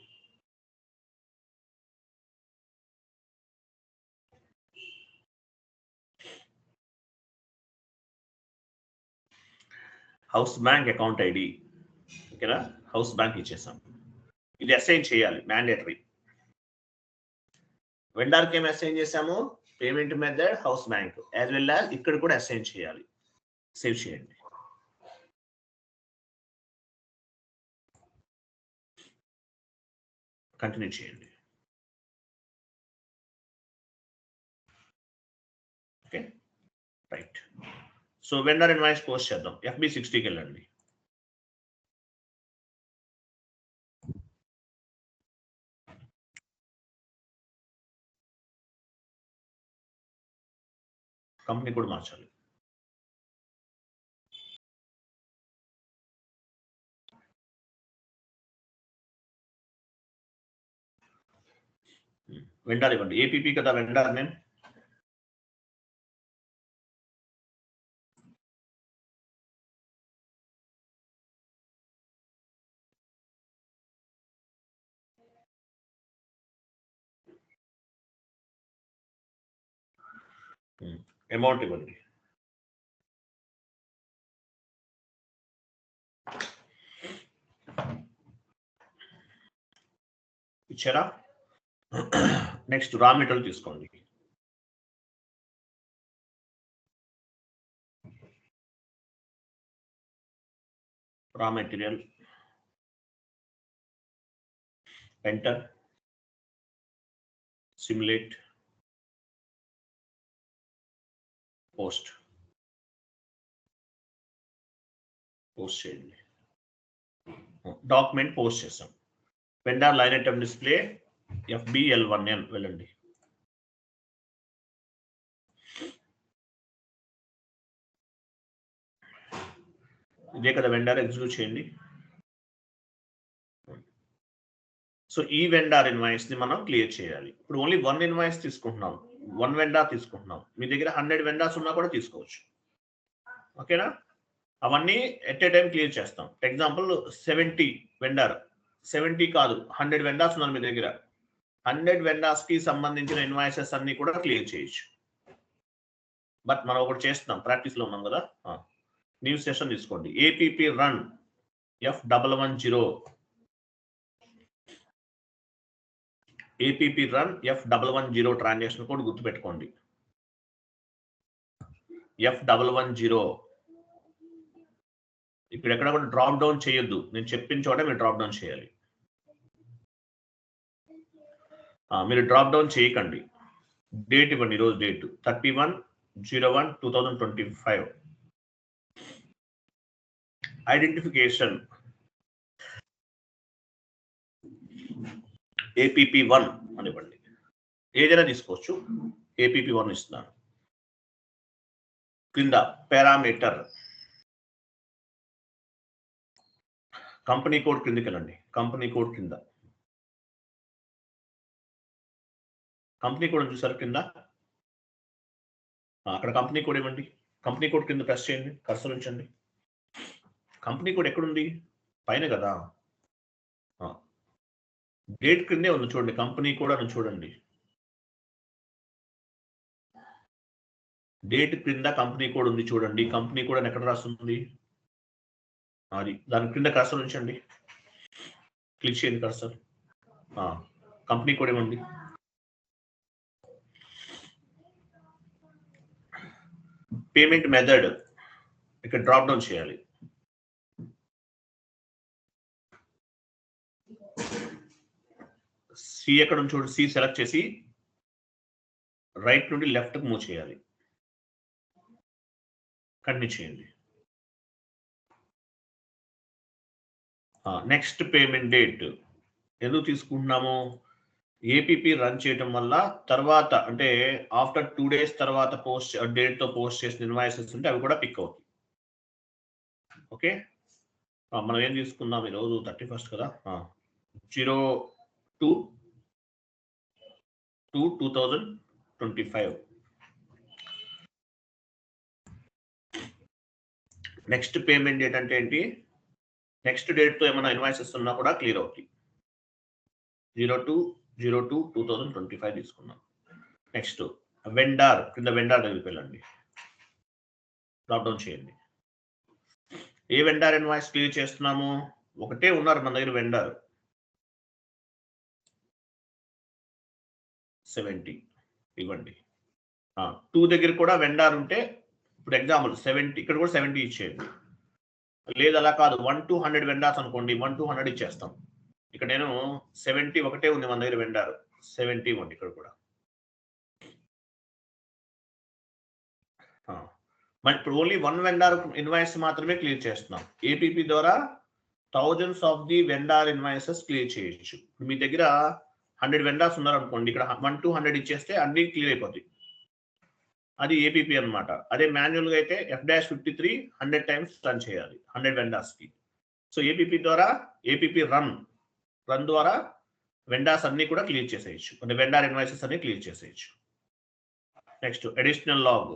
హౌస్ బ్యాంక్ అకౌంట్ ఐడి, ఓకేనా? హౌస్ బ్యాంక్ ఇచ్చేసాం. ఇది అసైన్ చేయాలి, మ్యాండేటరీ. వెండర్కి ఏమి అసైన్ చేసాము? Payment method house bank as well as ఇక్కడ కూడా అసైన్ చేయాలి. సేవ్ చేయండి. కంటిన్యూ చేయండి. Okay right. So vendor invoice post చేద్దాం. FB60కి వెళ్ళండి. కంపెనీ కూడా మార్చాలి. వెండర్ ఇవ్వండి. APP కదా వెండర్ నేమ్. అమౌంట్ ఇవ్వండి. ఇచ్చారా? నెక్స్ట్ రా మెటీరియల్ తీసుకోండి. Raw material enter, simulate, post చేయండి. డాక్యుమెంట్ పోస్ట్ చేస్తాం. Vendor line item display FBL1N వెళ్ళండి. ఇదే కదా వెండర్, ఎగ్జిక్యూట్ చేయండి. సో ఈ వెండర్ ఇన్వాయిస్ ని మనం క్లియర్ చేయాలి. ఇప్పుడు ఓన్లీ 1 ఇన్వాయిస్ తీసుకుంటున్నాం, 1 వెండర్ తీసుకుంటున్నాం. మీ దగ్గర 100 వెండర్స్ ఉన్నా కూడా తీసుకోవచ్చు. ఓకేనా? అవన్నీ ఎట్ ఏ టైం క్లియర్ చేస్తాం. ఎగ్జాంపుల్ 70 వెండర్, 70 కాదు 100 వెండర్స్ ఉన్నారు మీ దగ్గర. 100 వెండర్స్ కి సంబంధించిన ఇన్వాయిసెస్ అన్ని కూడా క్లియర్ చేయొచ్చు. బట్ మనం ఒకటి చేస్తున్నాం, ప్రాక్టీస్ లో ఉన్నాం కదా. న్యూ సెషన్ తీసుకోండి. APP run F110. APP run F110 transaction code గుర్తుపెట్టుకోండి. F110. ఇక్కడ ఎక్కడ కూడా డ్రాప్ డౌన్ చేయొద్దు. నేను చెప్పిన చోట మీరు డ్రాప్ డౌన్ చేయాలి. మీరు డ్రాప్ డౌన్ చేయకండి. డేట్ ఇవ్వండి. ఈరోజు డేట్ 31/01/2025. Identification APP1 అనివ్వండి. ఏదైనా తీసుకోవచ్చు. APP1 ఇస్తున్నాను. కింద పారామీటర్ కంపెనీ కోడ్ కిందకి వెళ్ళండి. కంపెనీ కోడ్ కింద కంపెనీ కోడ్ చూసారు కింద, అక్కడ కంపెనీ కోడ్ ఇవ్వండి. కంపెనీ కోడ్ కింద ప్రెస్ చేయండి, కర్సర్ ఉంచండి. కంపెనీ కోడ్ ఎక్కడుంది? పైన కదా, డేట్ కిందే ఉంది చూడండి. కంపెనీ కోడ్ అని చూడండి. డేట్ క్రింద కంపెనీ కోడ్ ఉంది చూడండి. కంపెనీ కోడ్ అని ఎక్కడ రాస్తుంది? అది దాని క్రింద కర్సర్ ఉంచండి. క్లిక్ చేయండి కర్సర్. కంపెనీ కోడ్ ఇవ్వండి. పేమెంట్ మెథడ్ ఇక్కడ డ్రాప్ డౌన్ చేయాలి. సి ఎక్కడ ఉంది చూడండి. సి సెలెక్ట్ చేసి రైట్ నుండి లెఫ్ట్ మూవ్ చేయాలి. కంటిన్యూ చేయండి. నెక్స్ట్ పేమెంట్ డేట్ ఎందుకు తీసుకుంటున్నాము? APP రన్ చేయటం వల్ల తర్వాత అంటే ఆఫ్టర్ 2 days తర్వాత పోస్ట్ డేట్ తో పోస్ట్ చేసిన ఇన్వాయిసెస్ ఉంటే అవి కూడా పిక్ అవుతాయి. ఓకే, మనం ఏం తీసుకుందాం ఈరోజు 31st కదా. 02/2025. నెక్స్ట్ పేమెంట్ డేట్ అంటే ఏంటి? నెక్స్ట్ డేట్ తో ఏమైనా ఇన్వాయిసెస్ ఉన్నా కూడా క్లియర్ అవుతాయి. 02/02/2025 తీసుకున్నాం. నెక్స్ట్ వెండర్ కింద వెండర్ దగ్గరికి వెళ్ళండి. డ్రాప్ డౌన్ చేయండి. ఏ వెండర్ ఇన్వాయిస్ క్లియర్ చేస్తున్నాము? ఒకటే ఉన్నారు మన దగ్గర వెండర్. 70 ఇవ్వండి. 2 దగ్గర కూడా వెండార్ ఉంటే ఇప్పుడు ఎగ్జాంపుల్ 70 ఇక్కడ కూడా 70 ఇచ్చేయండి. లేదు అలా కాదు 1 to 100 వెండార్స్ అనుకోండి 1 to 100 ఇచ్చేస్తాం. ఇక్కడ నేను 70 ఒకటే ఉంది మన దగ్గర వెండార్ 70 ఉంది ఇక్కడ కూడా. మరి ఇప్పుడు ఓన్లీ 1 వెండార్ ఇన్వాయిస్ మాత్రమే క్లియర్ చేస్తున్నాం. ఏపీపీ ద్వారా thousands of the vendor invoices clear చేయొచ్చు. మీ దగ్గర 100 వెండార్స్ ఉన్నారు అనుకోండి, ఇక్కడ 1 to 100 ఇచ్చేస్తే అన్ని క్లియర్ అయిపోతాయి. అది ఏపీపీ అనమాట. అదే మాన్యువల్ గా అయితే F-53 100 టైమ్స్ రన్ చేయాలి 100 వెండార్స్ కి. సో ఏపీపీ ద్వారా ఏపీపీ రన్ ద్వారా వెండార్స్ అన్ని కూడా క్లియర్ చేసేయచ్చు, అంటే వెండార్ ఇన్వాయిసెస్ అన్ని క్లియర్ చేసేయచ్చు. Next additional log.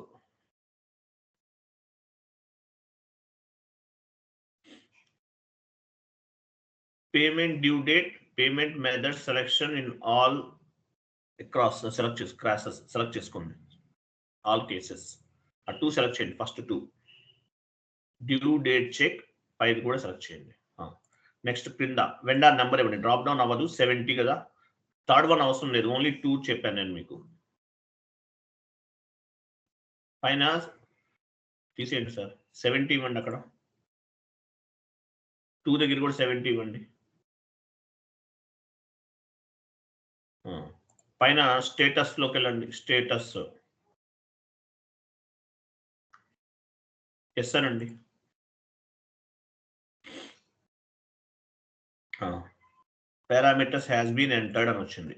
Payment due date, payment method selection in all across select చేసుకోండి. ఆల్ కేసెస్ ఆ 2 సెలెక్ట్ చేయండి. ఫస్ట్ 2 డ్యూ డేట్ చెక్ పైది కూడా సెలెక్ట్ చేయండి. నెక్స్ట్ క్రింద వెండార్ నెంబర్ ఇవ్వండి. డ్రాప్ డౌన్ అవ్వదు, 70 కదా. థర్డ్ వన్ అవసరం లేదు, ఓన్లీ 2 చెప్పాను నేను మీకు. పైన తీసేయండి సార్, 70 ఇవ్వండి. అక్కడ 2 దగ్గర కూడా 70 ఇవ్వండి. పైన స్టేటస్ లోకి వెళ్ళండి. స్టేటస్ ఎస్ అనండి. పారామీటర్స్ హ్యాస్ బీన్ ఎంటర్డ్ అని వచ్చింది.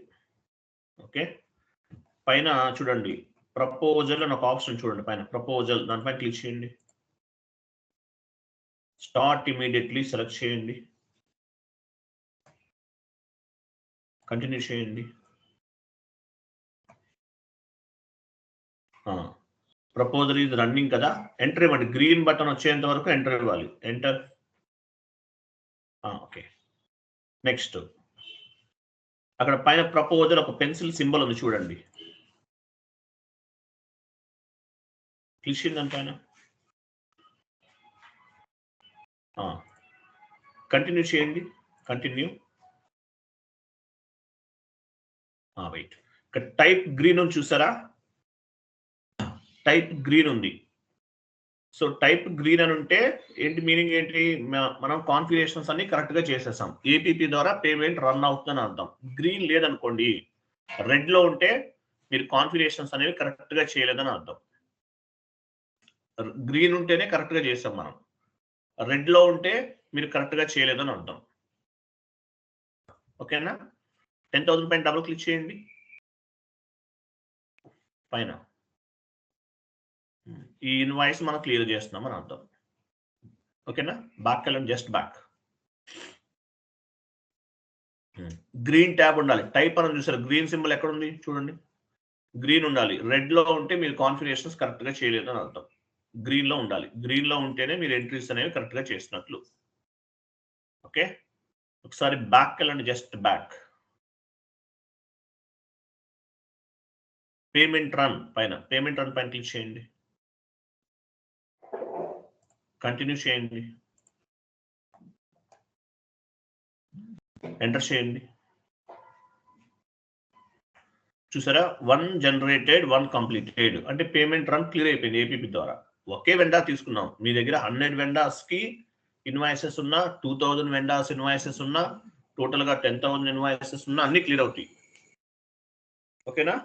ఓకే, పైన చూడండి ప్రపోజల్ అని ఒక ఆప్షన్ చూడండి. పైన ప్రపోజల్ దానిపైన క్లిక్ చేయండి. స్టార్ట్ ఇమీడియట్లీ సెలెక్ట్ చేయండి. కంటిన్యూ చేయండి. ప్రపోజల్ ఇది రన్నింగ్ కదా, ఎంటర్ ఇవ్వండి. గ్రీన్ బటన్ వచ్చేంత వరకు ఎంటర్ ఇవ్వాలి. ఎంటర్. ఓకే, నెక్స్ట్ అక్కడ పైన ప్రపోజల్ ఒక పెన్సిల్ సింబల్ ఉంది చూడండి. క్లిక్ చేయండి దానిపైన. కంటిన్యూ చేయండి. కంటిన్యూ. వెయిట్, ఇక్కడ టైప్ గ్రీన్ ఉంది చూసారా, టైప్ గ్రీన్ ఉంది. సో టైప్ గ్రీన్ అని ఉంటే ఏంటి మీనింగ్ ఏంటి, మనం కాన్ఫిగరేషన్స్ అన్ని కరెక్ట్ గా చేసేసాం. ఏపీపీ ద్వారా పేమెంట్ రన్ అవుతుందని అర్థం. గ్రీన్ లేదనుకోండి, రెడ్ లో ఉంటే మీరు కాన్ఫిగరేషన్స్ అనేవి కరెక్ట్ గా చేయలేదని అర్థం. గ్రీన్ ఉంటేనే కరెక్ట్ గా చేసాం మనం, రెడ్ లో ఉంటే మీరు కరెక్ట్ గా చేయలేదని అర్థం. ఓకేనా. 10,000 పైన డబుల్ క్లిక్ చేయండి. పైన ఈ ఇన్వాయిస్ మనం క్లియర్ చేస్తున్నాం అని అర్థం. ఓకేనా. బ్యాక్ వెళ్ళండి, జస్ట్ బ్యాక్. గ్రీన్ ట్యాబ్ ఉండాలి. టైప్ అని చూసారు, గ్రీన్ సింబల్ ఎక్కడ ఉంది చూడండి, గ్రీన్ ఉండాలి. రెడ్ లో ఉంటే మీరు కాన్ఫిగరేషన్స్ కరెక్ట్ గా చేయలేదు అని అర్థం. గ్రీన్ లో ఉండాలి. గ్రీన్ లో ఉంటేనే మీరు ఎంట్రీస్ అనేవి కరెక్ట్ గా చేసినట్లు. ఓకే, ఒకసారి బ్యాక్ వెళ్ళండి, జస్ట్ బ్యాక్. పేమెంట్ రన్ పైన క్లిక్ చేయండి. కంటిన్యూ చేయండి. ఎంటర్ చేయండి. చూసారా, 1 జనరేటెడ్ 1 కంప్లీటెడ్, అంటే పేమెంట్ రన్ క్లియర్ అయిపోయింది ఏపీపీ ద్వారా. ఒకే వెండార్ తీసుకున్నాం. మీ దగ్గర 100 వెండార్స్ కి ఇన్వాయిసెస్ ఉన్నా, 2000 వెండార్స్ ఇన్వాయిసెస్ ఉన్నా, టోటల్ గా 10,000 ఇన్వాయిసెస్ ఉన్నా అన్ని క్లియర్ అవుతాయి. ఓకేనా.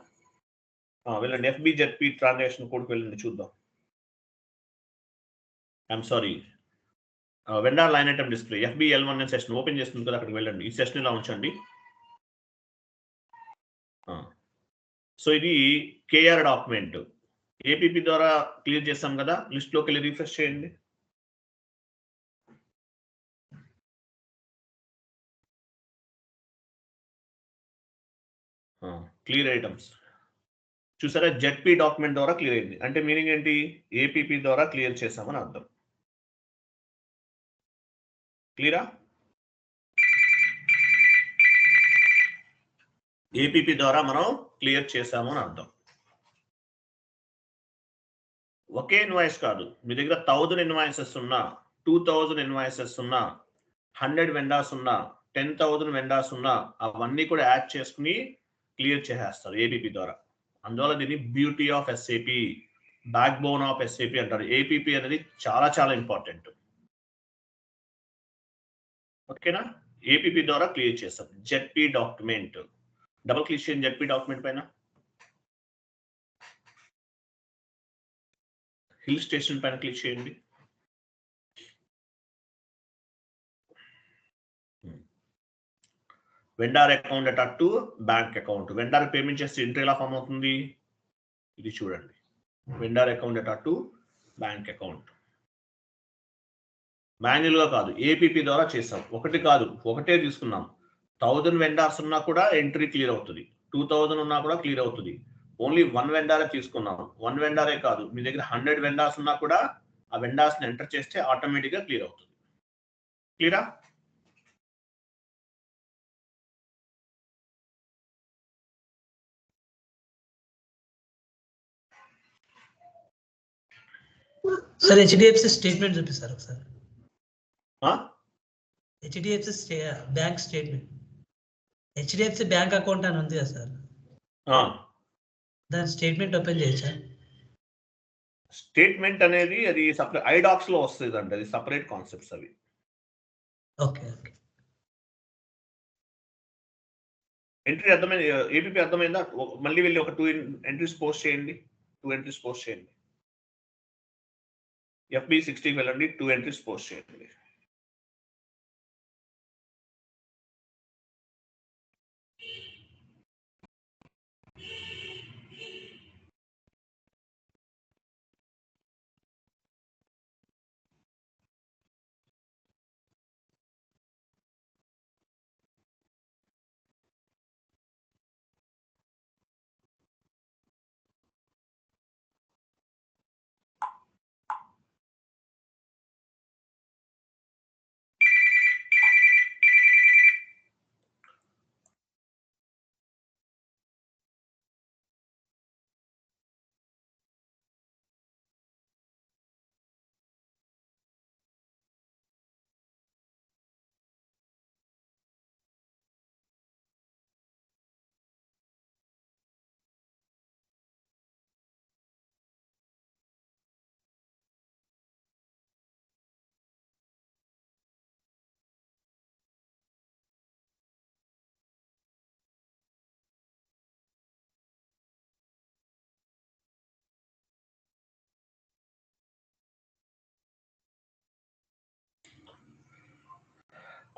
వెళ్ళండి, FBZP ట్రాన్సాక్షన్ కోడ్కి వెళ్ళండి, చూద్దాం. I'm sorry, vendor line item display FBL1 session open చేస్తుంది కదా, అక్కడికి వెళ్ళండి. ఈ సెషన్ ఇలా ఉంచండి. సో ఇది KR డాక్యుమెంట్ ఏపీపీ ద్వారా క్లియర్ చేస్తాం కదా. లిస్ట్ లోకి వెళ్ళి రిఫ్రెష్ చేయండి. క్లియర్ ఐటమ్స్ చూసారా, ZP డాక్యుమెంట్ ద్వారా క్లియర్ అయింది. అంటే మీనింగ్ ఏంటి, ఏపీపీ ద్వారా క్లియర్ చేసామని అర్థం. క్లియరా. ఏపీపీ ద్వారా మనం క్లియర్ చేసాము అని అర్థం. ఒకే ఇన్వాయిస్ కాదు, మీ దగ్గర 1000 ఇన్వాయిసెస్ ఉన్నా, 2000 ఇన్వాయిసెస్ ఉన్నా, 100 వెండార్స్ ఉన్నా, 10,000 వెండార్స్ ఉన్నా, అవన్నీ కూడా యాడ్ చేసుకుని క్లియర్ చేసేస్తారు ఏపీపీ ద్వారా. అందువల్ల దీన్ని beauty of SAP, backbone of SAP అంటారు. ఏపీపీ అనేది చాలా చాలా ఇంపార్టెంట్. ఓకేనా? ఏపీపీ ద్వారా క్లియర్ చేస్తాం. జెడ్పీ డాక్యుమెంట్, డబుల్ క్లిక్ చేయండి జెడ్పీ డాక్యుమెంట్ పైన. హిల్ స్టేషన్ పైన క్లిక్ చేయండి. Vendor account attach to bank account. Vendor payment చేస్తే ఎంట్రీ ఎలా ఫామ్ అవుతుంది? ఇది చూడండి, vendor account attach to bank account. Manual గా కాదు, ఏపీపీ ద్వారా చేస్తాం. ఒకటి కాదు, ఒకటే తీసుకున్నాం. 1000 వెండార్స్ ఉన్నా కూడా ఎంట్రీ క్లియర్ అవుతుంది, 2000 ఉన్నా కూడా క్లియర్ అవుతుంది. ఓన్లీ 1 వెండారే తీసుకున్నాం. 1 వెండారే కాదు, మీ దగ్గర 100 వెండార్స్ ఉన్నా కూడా ఆ వెండార్స్ ని ఎంటర్ చేస్తే ఆటోమేటిక్ గా క్లియర్ అవుతుంది. క్లియరా? సార్ హెచ్డిఎఫ్సి స్టేట్మెంట్ చూపిస్తారు ఒకసారి. HDFC bank statement, HDFC bank account అని ఉంది కదా సార్, దాని స్టేట్మెంట్ ఓపెన్ చేయొచ్చా? స్టేట్మెంట్ అనేది అది సపరేట్ ఐడాక్స్ లో వస్తుంది అండి, అది సపరేట్ కాన్సెప్ట్స్ అవి. Okay okay. ఎంట్రీ అర్థమైంది, ఏపీపీ అర్థమైందా? మళ్ళీ వెళ్ళి ఒక 2 ఎంట్రీస్ పోస్ట్ చేయండి. 2 ఎంట్రీస్ పోస్ట్ చేయండి. FB60కి వెళ్ళండి, 2 ఎంట్రీస్ పోస్ట్ చేయండి.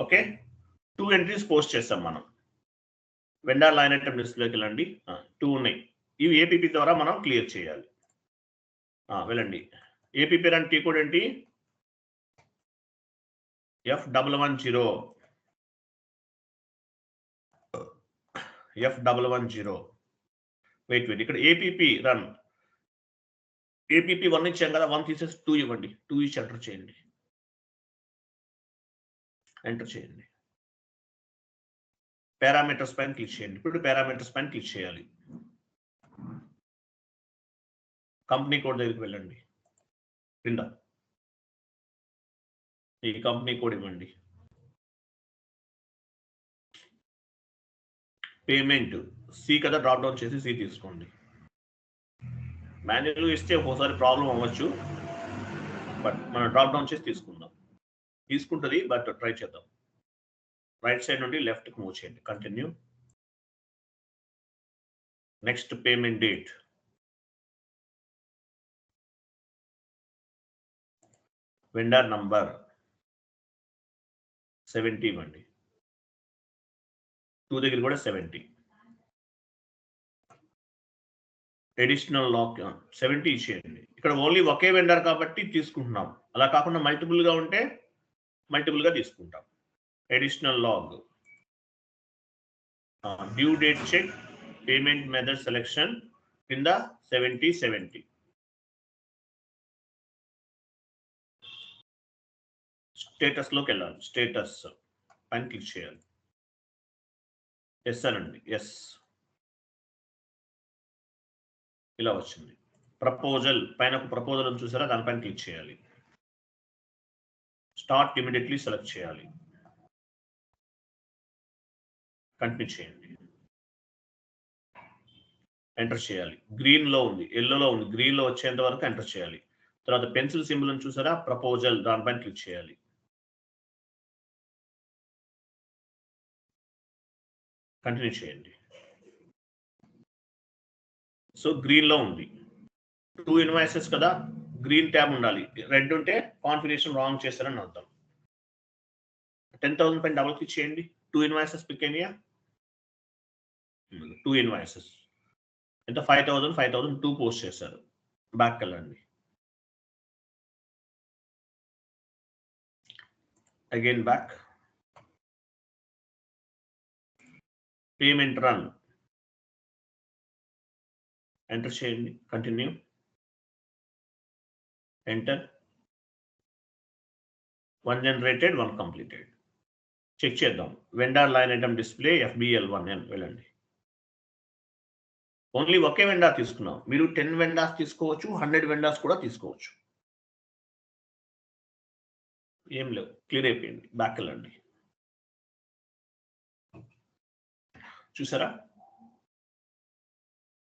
ఓకే, 2 ఎంట్రీస్ పోస్ట్ చేస్తాం మనం. వెండర్ లైన్ ఐటమ్ లిస్ట్లోకి వెళ్ళండి, 2 ఉన్నాయి. ఇవి ఏపీపీ ద్వారా మనం క్లియర్ చేయాలి. వెళ్ళండి. ఏపీపీ రన్ టీ కోడ్ ఏంటి? F110. F110. వెయిట్ ఇక్కడ ఏపీపీ రన్, ఏపీపీ 1 ఇచ్చాం కదా, 1 తీసేసి 2 ఇవ్వండి. 2 ఇచ్చి ఎంటర్ చేయండి. ఎంటర్ చేయండి. పారామీటర్స్ పైన క్లిక్ చేయండి. ఇప్పుడు పారామీటర్స్ పైన క్లిక్ చేయాలి. కంపెనీ కోడ్ దగ్గరికి వెళ్ళండి. కింద ఈ కంపెనీ కోడ్ ఇవ్వండి. పేమెంట్ సి కదా, డ్రాప్ డౌన్ చేసి సి తీసుకోండి. మాన్యువల్ ఇస్తే ఒక్కోసారి ప్రాబ్లం అవ్వచ్చు, బట్ మనం డ్రాప్ డౌన్ చేసి తీసుకుందాం. తీసుకుంటుంది, బట్ ట్రై చేద్దాం. రైట్ సైడ్ నుండి లెఫ్ట్కి మూవ్ చేయండి. Continue. Next payment date, vendor number 70 ఇవ్వండి. 2 దగ్గర కూడా 70. అడిషనల్ లాక్ 70 ఇచ్చేయండి. ఇక్కడ ఓన్లీ ఒకే వెండర్ కాబట్టి తీసుకుంటున్నాం. అలా కాకుండా మల్టిపుల్ గా ఉంటే మల్టిపుల్ గా తీసుకుంటాం. Additional log, due date check, payment method selection కింద 70. స్టేటస్ లోకి వెళ్ళాలి. స్టేటస్ పైన క్లిక్ చేయాలి. ఎస్ అనండి. ఎస్, ఇలా వచ్చింది. ప్రపోజల్ పైన ఒక ప్రపోజల్ చూసారా, దానిపైన క్లిక్ చేయాలి. స్టార్ట్ ఇమీడియట్లీ సెలెక్ట్ చేయాలి. కంటిన్యూ చేయండి. ఎంటర్ చేయాలి. గ్రీన్లో ఉంది, ఎల్లోలో ఉంది, గ్రీన్లో వచ్చేంత వరకు ఎంటర్ చేయాలి. తర్వాత పెన్సిల్ సింబల్ అని చూసారా, ప్రపోజల్, దానిపైన క్లిక్ చేయాలి. కంటిన్యూ చేయండి. సో గ్రీన్లో ఉంది, 2 ఇన్వాయిసెస్ కదా, గ్రీన్ ట్యాబ్ ఉండాలి. రెడ్ ఉంటే కాన్ఫిగరేషన్ రాంగ్ చేశారని అర్థం. 10,000 పైన డబుల్ క్లిక్ చేయండి. 2 ఇన్వాయిసెస్ పిక్ అయినాయా? 2 ఇన్వాయిసెస్ ఎంత? 5,000 2 పోస్ట్ చేశారు. బ్యాక్ వెళ్ళండి. Again back. Payment run enter చేయండి. Continue. Enter. 1 generated, 1 completed. Check చేద్దాం. Vendor line item display FBL1N వెళ్ళండి. ఓన్లీ ఒకే వెండర్ తీసుకున్నాం. మీరు 10 వెండర్స్ తీసుకోవచ్చు, 100 వెండర్స్ కూడా తీసుకోవచ్చు. ఏం లేవు, క్లియర్ అయిపోయింది. బ్యాక్ వెళ్ళండి. చూసారా,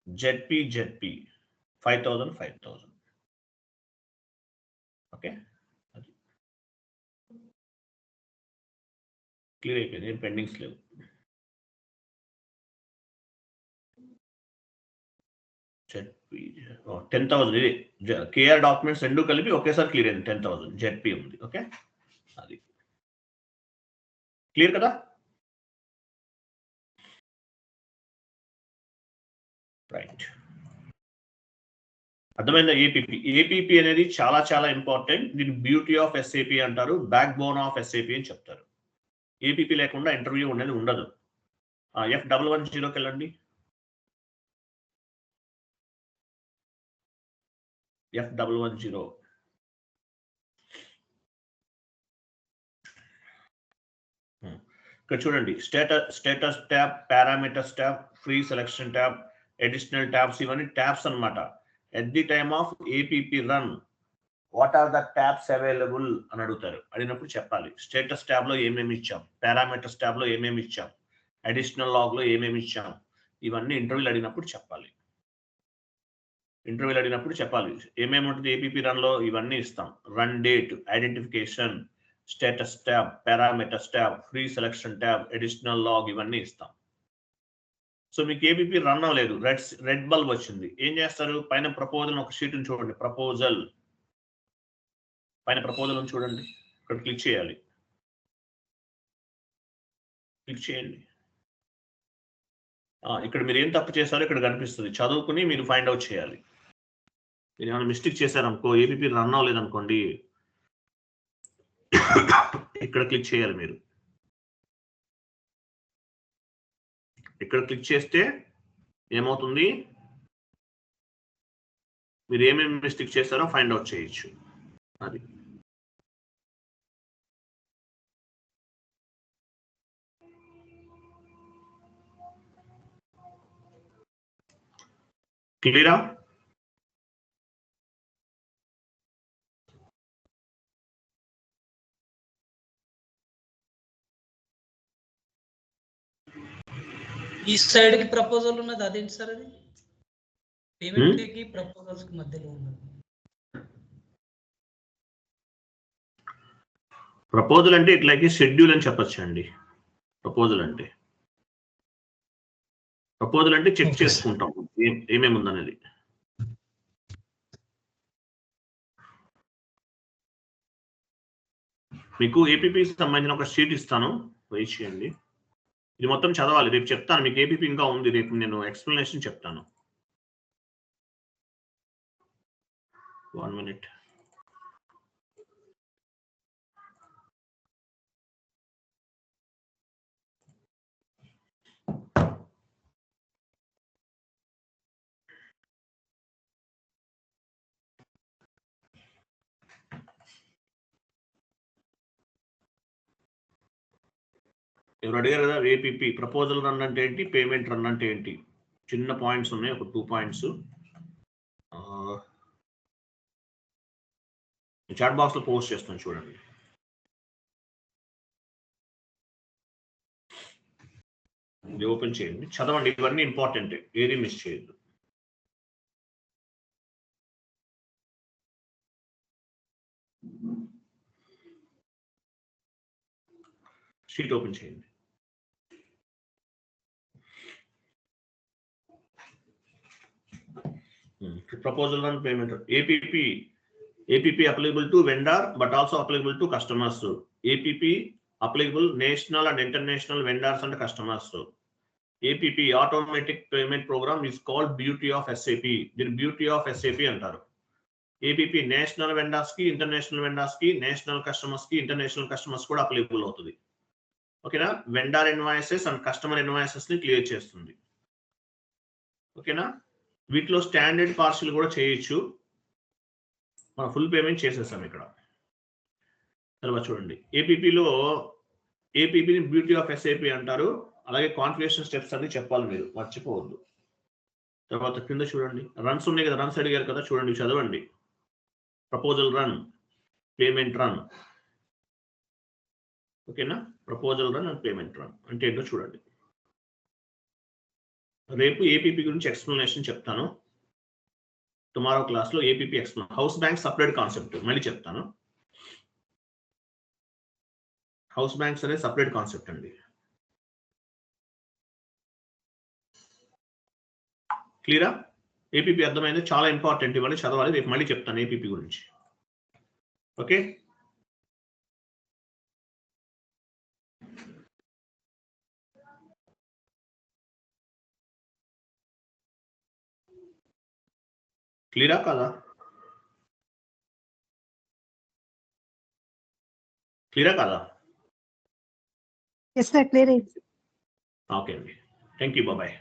జెడ్పీ 5,000. ఓకే, అది క్లియర్ అయిపోయింది. ఏం పెండింగ్స్ లేవు. జెడ్పీ 10,000. ఇది కేఆర్ డాక్యుమెంట్స్ రెండు కలిపి ఒకేసారి క్లియర్ అయింది. 10,000 జెడ్పీ ఉంది. ఓకే, అది క్లియర్ కదా. రైట్, అర్థమైందా? ఏపీపీ అనేది చాలా చాలా ఇంపార్టెంట్. దీని బ్యూటీ ఆఫ్ SAP అంటారు, బ్యాక్ బోన్ ఆఫ్ SAP అని చెప్తారు. ఏపీపీ లేకుండా ఇంటర్వ్యూ అనేది ఉండదు. F110కి వెళ్ళండి. F110 ఇక్కడ చూడండి. Status tab, parameters tab, free selection tab, additional tabs, ఇవన్నీ ట్యాబ్స్ అన్నమాట. At the time of APP run what are the tabs available అని అడుగుతారు. అడిగినప్పుడు చెప్పాలి. స్టేటస్ ట్యాబ్ లో ఏమేమి ఇచ్చాం, పారామీటర్స్ ట్యాబ్ లో ఏమేమి ఇచ్చాం, అడిషనల్ లాగ్ లో ఏమేమి ఇచ్చాం, ఇవన్నీ ఇంటర్వ్యూలు అడిగినప్పుడు చెప్పాలి. ఏమేమి ఉంటుంది ఏపీపీ రన్ లో, ఇవన్నీ ఇస్తాం. Run date, identification, status tab, parameters tab, free selection tab, additional log, ఇవన్నీ ఇస్తాం. సో మీకు ఏపీపీ రన్ అవ్వలేదు, రెడ్ బల్బ్ వచ్చింది. ఏం చేస్తారు? పైన ప్రపోజల్ ఒక షీట్ చూడండి. ప్రపోజల్ పైన ప్రపోజల్ చూడండి. ఇక్కడ క్లిక్ చేయాలి. క్లిక్ చేయండి. ఇక్కడ మీరు ఏం తప్పు చేశారో ఇక్కడ కనిపిస్తుంది. చదువుకుని మీరు ఫైండ్ అవుట్ చేయాలి. మీరు ఏమైనా మిస్టేక్ చేశారనుకో, ఏపీపీ రన్ అవ్వలేదు అనుకోండి, ఇక్కడ క్లిక్ చేయాలి. మీరు ఇక్కడ క్లిక్ చేస్తే ఏమవుతుంది? మీరు ఏమేమి మిస్టేక్ చేస్తారో ఫైండ్ అవుట్ చేయొచ్చు. అది క్లియరా? ఈ సైడ్ కి ప్రపోజల్ ఉన్నది, అదేంటి సార్? అది పేమెంట్ కి ప్రపోజల్స్ కి మధ్యలో ఉన్నది. ప్రపోజల్ అంటే ఇట్లాగే షెడ్యూల్ అని చెప్పొచ్చు అండి. ప్రపోజల్ అంటే చెక్ చేసుకుంటాం ఏమేమి ఉందనేది. మీకు ఏపీపీ సంబంధించిన ఒక షీట్ ఇస్తాను, వెయిట్ చేయండి. ఇది మొత్తం చదవాలి, రేపు చెప్తాను. మీకు ఏపీపీ ఇంకా ఉంది, రేపు నేను ఎక్స్ప్లెనేషన్ చెప్తాను. 1 minute. ఎవరు అడిగారు కదా ఏపీపీ ప్రపోజల్ రన్ అంటే ఏంటి, పేమెంట్ రన్ అంటే ఏంటి? చిన్న పాయింట్స్ ఉన్నాయి, ఒక 2 పాయింట్స్. చాట్ బాక్స్ లో పోస్ట్ చేస్తాను, చూడండి. ఇది ఓపెన్ చేయండి, చదవండి. ఇవన్నీ ఇంపార్టెంట్, ఏది మిస్ చేయొద్దు. షీట్ ఓపెన్ చేయండి. Proposal run payment APP applicable to vendor but also applicable to customers. APP applicable national and international vendors and customers. APP automatic payment program is called beauty of SAP. The beauty of SAP antaru. APP national vendors ki, international vendors ki, national customers ki, international customers kuda applicable అవుతుంది. ఓకేనా? Vendor invoices and customer invoices ని clear చేస్తుంది. ఓకేనా? వీటిలో standard parcel కూడా చేయొచ్చు. మనం full payment చేసేసాం ఇక్కడ. తర్వాత చూడండి, ఏపీపీని బ్యూటీ ఆఫ్ SAP అంటారు. అలాగే కాన్ఫిగరేషన్ స్టెప్స్ అన్ని చెప్పాలి, మీరు మర్చిపోవద్దు. తర్వాత కింద చూడండి, రన్స్ ఉన్నాయి కదా, రన్స్ అడిగారు కదా, చూడండి చదవండి. Proposal run, payment run. ఓకేనా? Proposal run and payment run అంటే ఏంటో చూడండి. రేపు ఏపీపీ గురించి ఎక్స్ప్లెనేషన్ చెప్తాను. టుమారో క్లాస్లో APP explain. House bank separate concept మళ్ళీ చెప్తాను. హౌస్ బ్యాంక్స్ అనేది సపరేట్ కాన్సెప్ట్ అండి. క్లియరా? ఏపీపీ అర్థమైంది, చాలా ఇంపార్టెంట్, ఇవన్నీ చదవాలి. రేపు మళ్ళీ చెప్తాను ఏపీపీ గురించి. ఓకే, క్లియరా కాదా? క్లియరా కాదా? Yes, sir. Clear. ఓకే అండి, థ్యాంక్ యూ, బాయ్.